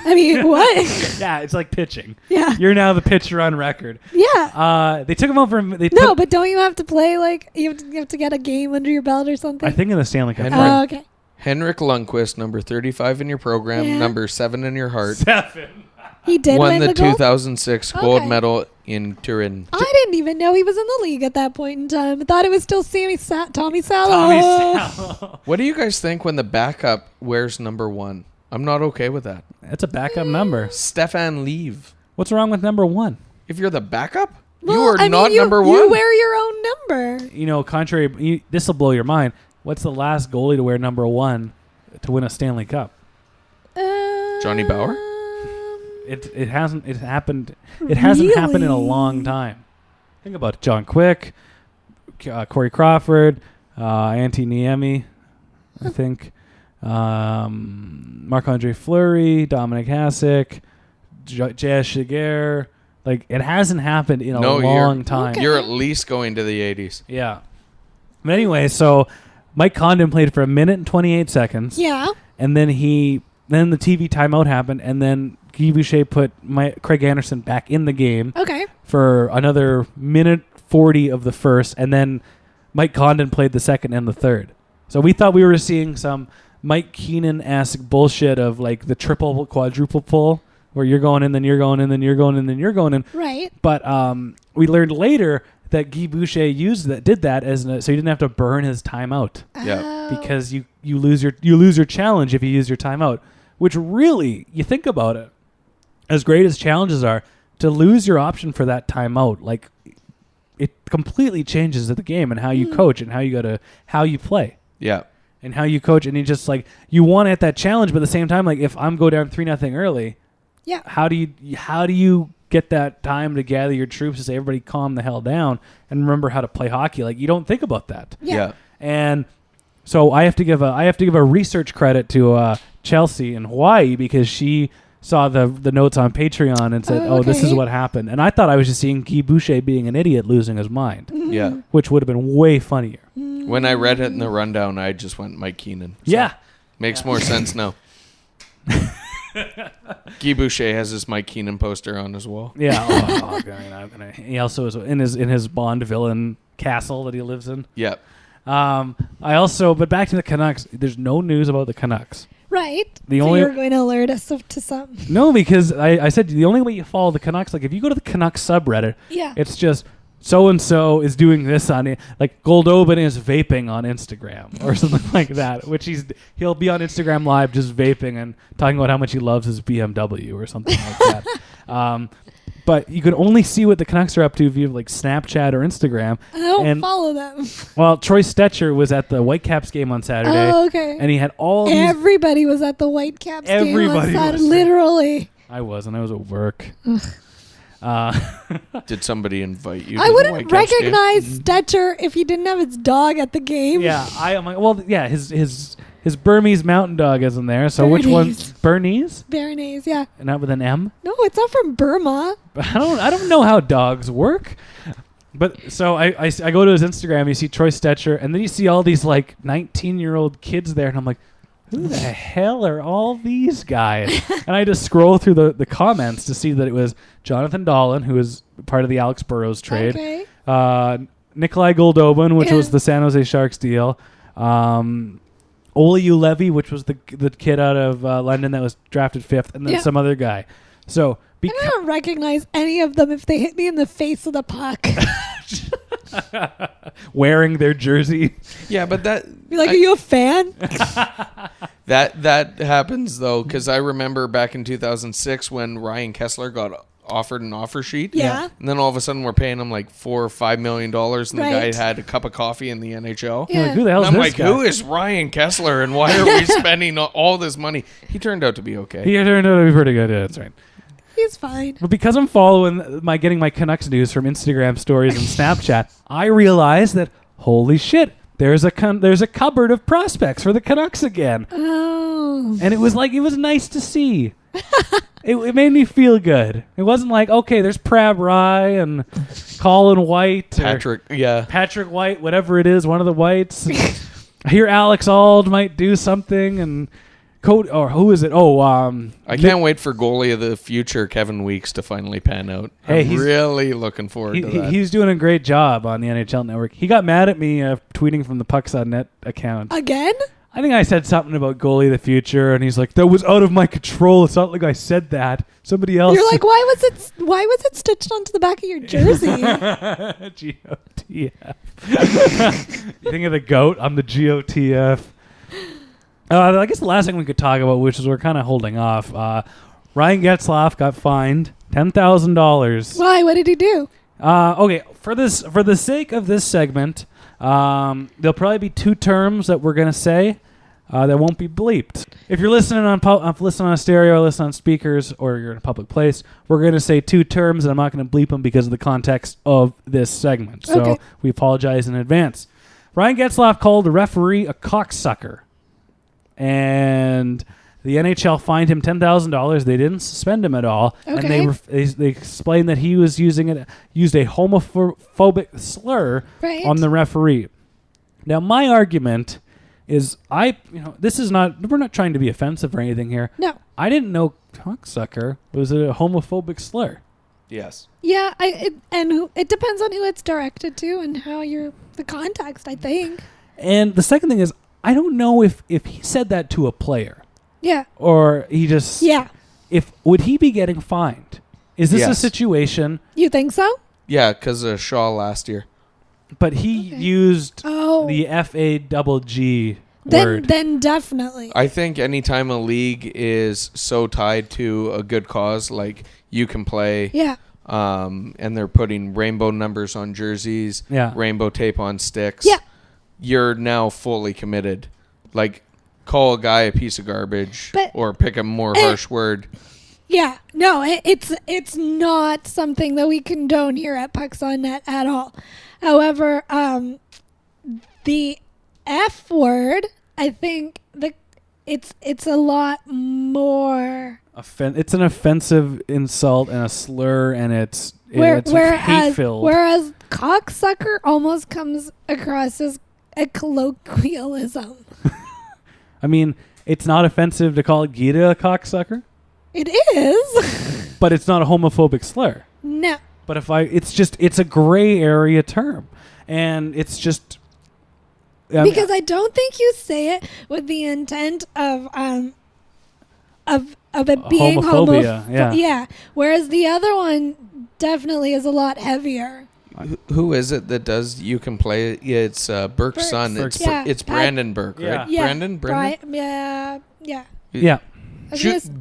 I mean, what? Yeah, it's like pitching. Yeah. You're now the pitcher on record. Yeah. They took him out for... but don't you have to play, like, you have to get a game under your belt or something? I think in the Stanley Cup. Oh, okay. Henrik Lundqvist, number 35 in your program, number 7 in your heart. 7. He did won win the gold? 2006 gold medal in Turin. I didn't even know he was in the league at that point in time. I thought it was still Tommy Salo. What do you guys think when the backup wears number 1? I'm not okay with that. That's a backup number. Stefan Leave. What's wrong with number 1? If you're the backup, Well, you are I mean, not number 1. You wear your own number. You know, this will blow your mind. What's the last goalie to wear number 1 to win a Stanley Cup? Johnny Bauer? It hasn't happened in a long time. Think about it. John Quick, Corey Crawford, Antti Niemi, I think, Marc-Andre Fleury, Dominic Hasek, J.S. Shiger. Like, it hasn't happened in a long time. Okay. You're at least going to the 80s. Yeah. But anyway, so Mike Condon played for 1 minute and 28 seconds. Yeah. And then the TV timeout happened, and then Guy Boucher put Craig Anderson back in the game. Okay. For another minute 40 of the first, and then Mike Condon played the second and the third. So we thought we were seeing some Mike Keenan-esque bullshit of like the triple, quadruple pull, where you're going in, then you're going in, then you're going in, then you're going in. Right. But we learned later that Guy Boucher did that so he didn't have to burn his timeout. Yeah. Because you lose your challenge if you use your timeout. Which really, you think about it, as great as challenges are, to lose your option for that timeout, like it completely changes the game and how you coach and how you play. Yeah. And how you coach, and you just like you want at that challenge, but at the same time, like if I'm go down 3-0 early, how do you get that time to gather your troops to say everybody calm the hell down and remember how to play hockey? Like you don't think about that. Yeah. And so I have to give a research credit to Chelsea in Hawaii because she saw the notes on Patreon and said, this is what happened. And I thought I was just seeing Guy Boucher being an idiot losing his mind. Yeah. Which would have been way funnier. When I read it in the rundown, I just went Mike Keenan. So yeah. Makes more sense now. Guy Boucher has his Mike Keenan poster on as well. Yeah. He also is in his Bond villain castle that he lives in. Yep. But back to the Canucks, there's no news about the Canucks. Right. So you're going to alert us to something. No, because I said the only way you follow the Canucks, like if you go to the Canucks subreddit, it's just so-and-so is doing this on it. Like Goldobin is vaping on Instagram or something like that, which he'll be on Instagram Live just vaping and talking about how much he loves his BMW or something like that. But you can only see what the Canucks are up to via like Snapchat or Instagram. I don't follow them. Well, Troy Stetcher was at the Whitecaps game on Saturday. Oh, okay. And he had all Everybody was at the Whitecaps game on Saturday. Was Literally. I wasn't. I was at work. Did somebody invite you? I to the wouldn't Whitecaps game? recognize Stetcher if he didn't have his dog at the game. Yeah, I'm like, well, yeah, his Burmese mountain dog isn't there. So which one's Bernese? Bernese, yeah. Not with an M? No, it's not from Burma. I don't know how dogs work. But so I go to his Instagram, you see Troy Stetcher, and then you see all these like 19-year-old kids there, and I'm like, who the hell are all these guys? And I just scroll through the comments to see that it was Jonathan Dolan, who is part of the Alex Burrows trade, Nikolai Goldobin, which was the San Jose Sharks deal, Ole Ulevi, which was the kid out of London that was drafted 5th, and then some other guy. So I don't recognize any of them if they hit me in the face with a puck. Wearing their jersey. Yeah, but that... Be like, are you a fan? That happens, though, because I remember back in 2006 when Ryan Kessler got offered an offer sheet. Yeah. And then all of a sudden we're paying him like $4 or $5 million, and the guy had a cup of coffee in the NHL. Yeah. Like, who the hell is I'm this like, guy? who is Ryan Kessler, and why are we spending all this money? He turned out to be okay. He turned out to be pretty good. Yeah, that's right. He's fine. But because I'm following getting my Canucks news from Instagram stories and Snapchat, I realized that holy shit, there's a cupboard of prospects for the Canucks again. Oh. And it was nice to see. It made me feel good. It wasn't like, okay, there's Prab Rye and Colin White, Patrick White, whatever it is, one of the Whites. I hear Alex Auld might do something, and who is it? I can't wait for goalie of the future, Kevin Weeks, to finally pan out. I'm really looking forward to that. He's doing a great job on the NHL Network. He got mad at me tweeting from the Pucks.net account. Again? I think I said something about goalie of the future, and he's like, that was out of my control. It's not like I said that. Somebody else. You're like, why was it stitched onto the back of your jersey? GOTF. You think of the GOAT? I'm the GOTF. I guess the last thing we could talk about, which is we're kind of holding off, Ryan Getzlaf got fined $10,000. Why? What did he do? Okay, for the sake of this segment, there'll probably be 2 terms that we're gonna say that won't be bleeped. If you're listening on stereo, or listening on speakers, or you're in a public place, we're gonna say 2 terms, and I'm not gonna bleep them because of the context of this segment. So we apologize in advance. Ryan Getzlaf called the referee a cocksucker. And the NHL fined him $10,000. They didn't suspend him at all, and they explained that he was used a homophobic slur on the referee. Now, my argument is, this is not. We're not trying to be offensive or anything here. No, I didn't know cocksucker was a homophobic slur. Yes. Yeah, it depends on who it's directed to and how the context, I think. And the second thing is, I don't know if he said that to a player. Yeah. Or he just... Yeah. Would he be getting fined? Is this a situation... You think so? Yeah, because of Shaw last year. But he used the FAGG word. Then definitely. I think anytime a league is so tied to a good cause, like you can play... Yeah. And they're putting rainbow numbers on jerseys, rainbow tape on sticks. Yeah. You're now fully committed. Like, call a guy a piece of garbage, or pick a more harsh word. Yeah, no, it's not something that we condone here at Pucks on Net at all. However, the F word, I think it's a lot more. It's an offensive insult and a slur, and it's hate-filled. Whereas cocksucker almost comes across as a colloquialism. I mean, it's not offensive to call Geeta a cocksucker. It is. But it's not a homophobic slur. No. But it's a gray area term. And it's just... because I don't think you say it with the intent of it being homophobia. Yeah. Whereas the other one definitely is a lot heavier. Who is it that does You Can Play? It's Burke's son. It's Brandon Burke, right? Yeah. Brandon? Yeah.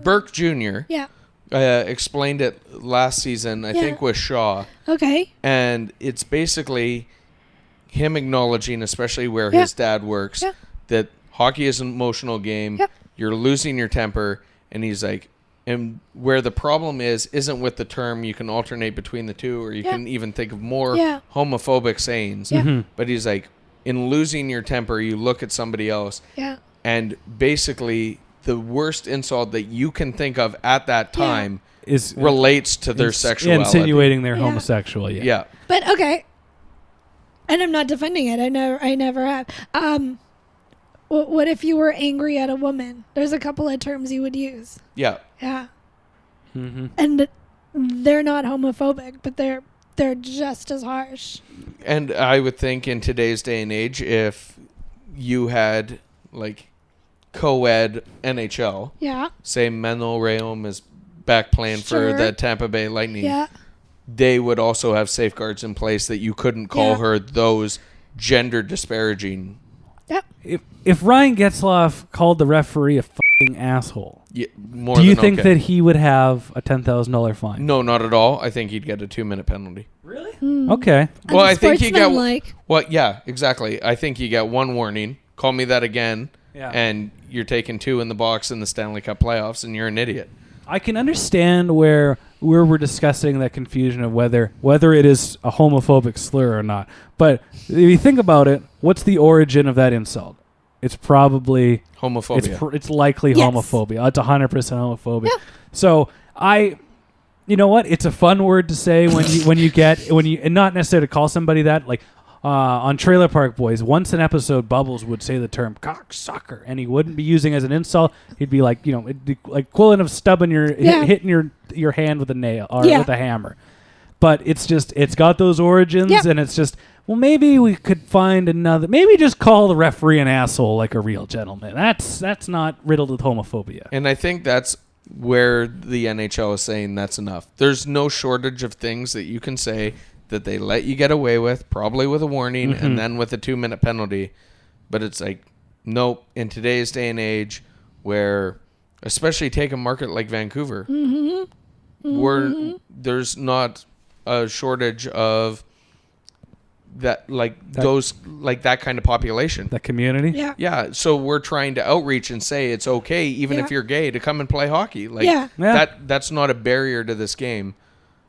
Burke Jr. Yeah. Explained it last season, I think, with Shaw. Okay. And it's basically him acknowledging, especially where his dad works, that hockey is an emotional game. Yep. You're losing your temper. And he's like, And where the problem isn't with the term. You can alternate between the two, or you can even think of more homophobic sayings. But he's like, in losing your temper, you look at somebody else. And basically, the worst insult that you can think of at that time relates to their sexuality. Insinuating they're homosexual, But, okay. And I'm not defending it. I never have. What if you were angry at a woman? There's a couple of terms you would use. Yeah. And they're not homophobic, but they're just as harsh. And I would think in today's day and age, if you had like co-ed NHL, say Menno Rheaume is back playing for the Tampa Bay Lightning, they would also have safeguards in place that you couldn't call her those gender disparaging. If Ryan Getzlaf called the referee a fucking asshole, more do you think that he would have a $10,000 fine? No, not at all. I think he'd get a 2-minute penalty. Really? Okay. Well, I think you get. Well, yeah, exactly. I think you get one warning. Call me that again, and you're taking 2 in the box in the Stanley Cup playoffs, and you're an idiot. I can understand where we're discussing that confusion of whether it is a homophobic slur or not. But if you think about it, what's the origin of that insult? It's probably homophobia. It's likely homophobia. It's 100% homophobia. So you know what? It's a fun word to say and not necessarily to call somebody that. Like on Trailer Park Boys, once an episode, Bubbles would say the term cocksucker, and he wouldn't be using it as an insult. He'd be like, it'd be like equivalent of stubbing hitting your hand with a nail or with a hammer. But it's got those origins, and it's just, well, maybe we could find another. Maybe just call the referee an asshole like a real gentleman. That's not riddled with homophobia. And I think that's where the NHL is saying that's enough. There's no shortage of things that you can say that they let you get away with, probably with a warning and then with a 2-minute penalty. But it's like, nope, in today's day and age, where, especially take a market like Vancouver, there's not a shortage of that kind of population, that community. So we're trying to outreach and say it's okay, even if you're gay, to come and play hockey. That's not a barrier to this game.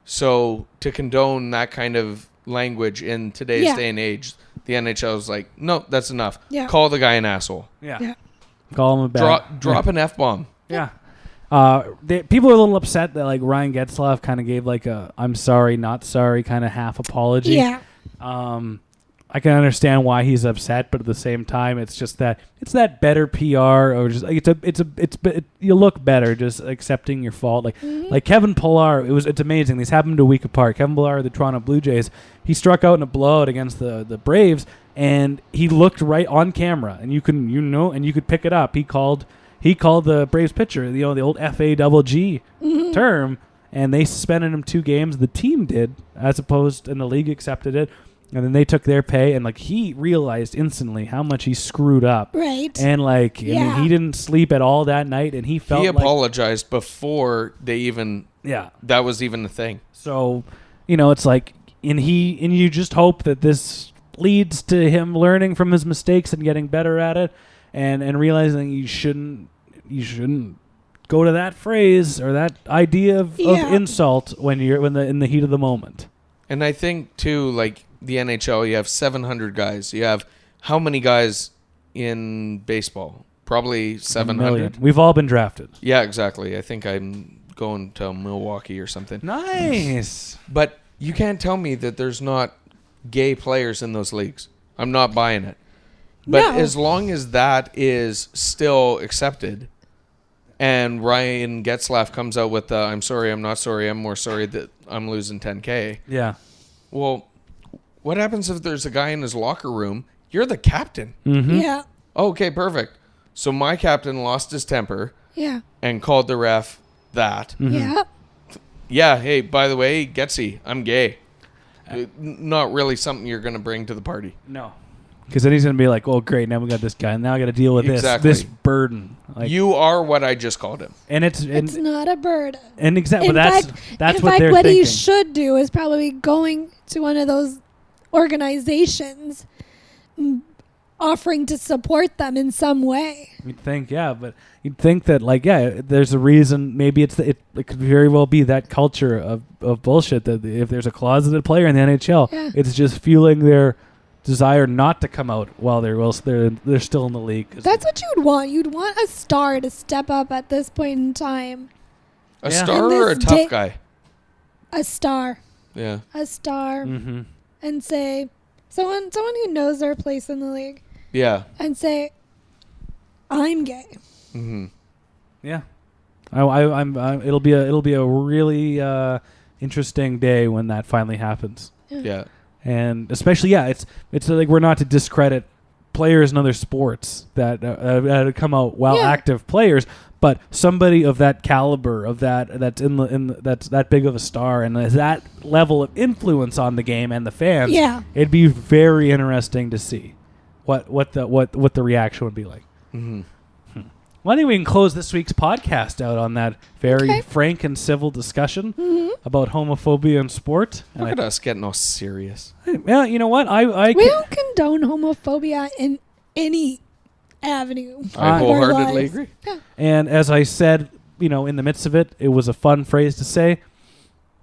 So to condone that kind of language in today's day and age, the NHL is like, no, that's enough. Call the guy an asshole. Call him a bad. Drop an F-bomb. People are a little upset that like Ryan Getzlaf kind of gave like a I'm sorry, not sorry kind of half apology. I can understand why he's upset, but at the same time, it's just that it's that better PR, or just like you look better just accepting your fault. Like Kevin Pillar, it's amazing. These happened a week apart. Kevin Pillar of the Toronto Blue Jays, he struck out in a blowout against the Braves, and he looked right on camera, and you could pick it up. He called the Braves pitcher, the old FAGG term, and they suspended him 2 games. The team did, as opposed, and the league accepted it. And then they took their pay, and like he realized instantly how much he screwed up. Right. And like, I mean, he didn't sleep at all that night, and he apologized before they even. That was even the thing. So, it's like, and you just hope that this leads to him learning from his mistakes and getting better at it, and realizing you shouldn't go to that phrase or that idea of insult when you're in the heat of the moment. And I think too, like, the NHL, you have 700 guys. You have how many guys in baseball? Probably 700. We've all been drafted. Yeah, exactly. I think I'm going to Milwaukee or something. Nice. But you can't tell me that there's not gay players in those leagues. I'm not buying it. But as long as that is still accepted, and Ryan Getzlaf comes out with I'm sorry, I'm not sorry, I'm more sorry that I'm losing $10K. Yeah. Well, what happens if there's a guy in his locker room? You're the captain. Mm-hmm. Yeah. Okay, perfect. So my captain lost his temper. Yeah. And called the ref that. Mm-hmm. Yeah. Yeah, hey, by the way, Getsy, I'm gay. Not really something you're going to bring to the party. No. Because then he's going to be like, oh, great, now we got this guy, and now I got to deal with this burden. Like, you are what I just called him. And it's not a burden. And exactly, that's what they're thinking. In fact, what he should do is probably going to one of those organizations, offering to support them in some way. You'd think, but you'd think that, there's a reason. Maybe it could very well be that culture of bullshit that if there's a closeted player in the NHL, it's just fueling their desire not to come out while they're still in the league. That's what you'd want. You'd want a star to step up at this point in time. A star or a tough guy? A star. Yeah. A star. And say, someone who knows their place in the league. Yeah. And say, I'm gay. Yeah. It'll be a really interesting day when that finally happens. Yeah. And especially, it's like we're not to discredit players in other sports that come out while active players, but somebody of that caliber, that's that big of a star and has that level of influence on the game and the fans. Yeah. It'd be very interesting to see what the reaction would be like. Well, I think we can close this week's podcast out on that very frank and civil discussion about homophobia in sport. Look at us getting all serious. Yeah, you know what? We don't condone homophobia in any avenue. I wholeheartedly agree. Yeah. And as I said, in the midst of it, it was a fun phrase to say.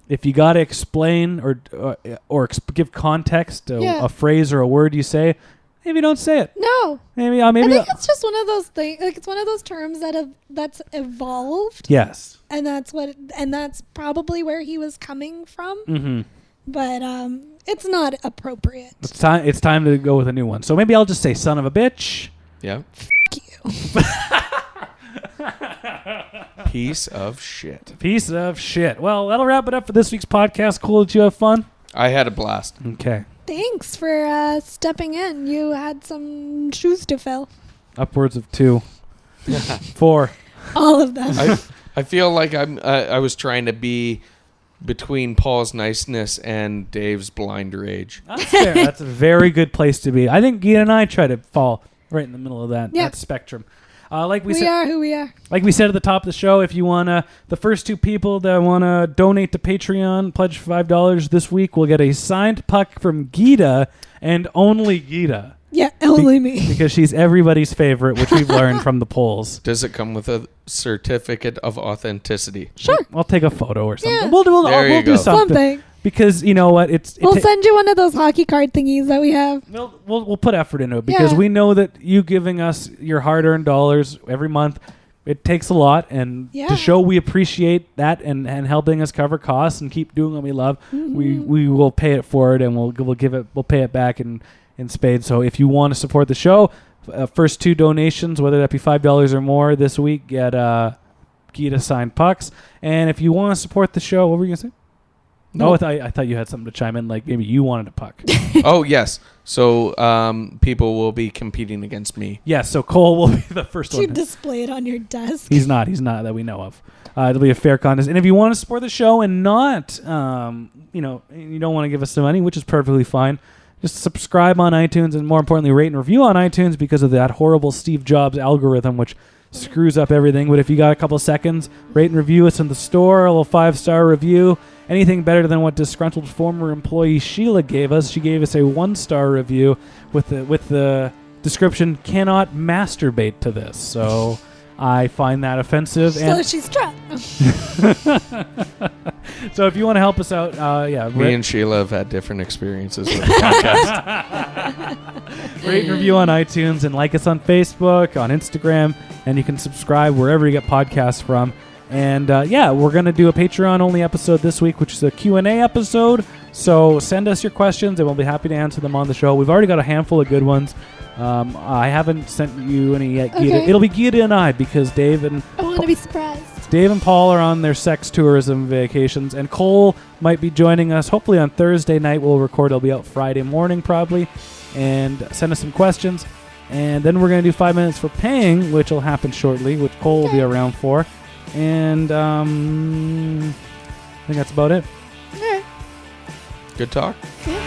If you got to explain or give context to a phrase or a word you say, maybe don't say it. No. Maybe. I think it's just one of those things. Like, it's one of those terms that's evolved. Yes. And that's probably where he was coming from. But it's not appropriate. It's time to go with a new one. So maybe I'll just say "son of a bitch." Yeah. F*** you. Piece of shit. Piece of shit. Well, that'll wrap it up for this week's podcast. Cool. Did you have fun? I had a blast. Okay. Thanks for stepping in. You had some shoes to fill. Upwards of 2. 4. All of them. I feel like I was trying to be between Paul's niceness and Dave's blind rage. That's fair. That's a very good place to be. I think Geeta and I try to fall right in the middle of that spectrum. We are who we are. Like we said at the top of the show, if you want the first 2 people that want to donate to Patreon, pledge $5 this week, will get a signed puck from Geeta and only Geeta. Yeah, only me. Because she's everybody's favorite, which we've learned from the polls. Does it come with a certificate of authenticity? Sure. I'll take a photo or something. Yeah. We'll do something. Because you know what, we'll send you one of those hockey card thingies that we have. We'll put effort into it because we know that you giving us your hard-earned dollars every month, it takes a lot, and to show we appreciate that and helping us cover costs and keep doing what we love, we will pay it forward and we'll pay it back in spades. So if you want to support the show, first 2 donations, whether that be $5 or more this week, get Geeta signed pucks. And if you want to support the show, what were you gonna say? No, I thought you had something to chime in, like maybe you wanted a puck. Oh, yes. So people will be competing against me. Yeah, so Cole will be the first one. You display it on your desk. He's not that we know of. It'll be a fair contest. And if you want to support the show and not, you don't want to give us some money, which is perfectly fine, just subscribe on iTunes and, more importantly, rate and review on iTunes because of that horrible Steve Jobs algorithm, which screws up everything. But if you got a couple seconds, rate and review us in the store, a little 5-star review. Anything better than what disgruntled former employee Sheila gave us. She gave us a 1-star review with the description, "cannot masturbate to this." So I find that offensive. So she's trapped. So if you want to help us out, Me and Sheila have had different experiences with the podcast. Rate and review on iTunes and like us on Facebook, on Instagram, and you can subscribe wherever you get podcasts from. And we're going to do a Patreon-only episode this week, which is a Q&A episode. So send us your questions, and we'll be happy to answer them on the show. We've already got a handful of good ones. I haven't sent you any yet, Geeta. Okay. It'll be Geeta and I, because Dave and... I want to be surprised. Dave and Paul are on their sex tourism vacations, and Cole might be joining us hopefully on Thursday night. We'll record. It'll be out Friday morning probably. And send us some questions. And then we're going to do 5 minutes for paying, which will happen shortly, which Cole will be around for. And I think that's about it. All right. Good talk. Yeah.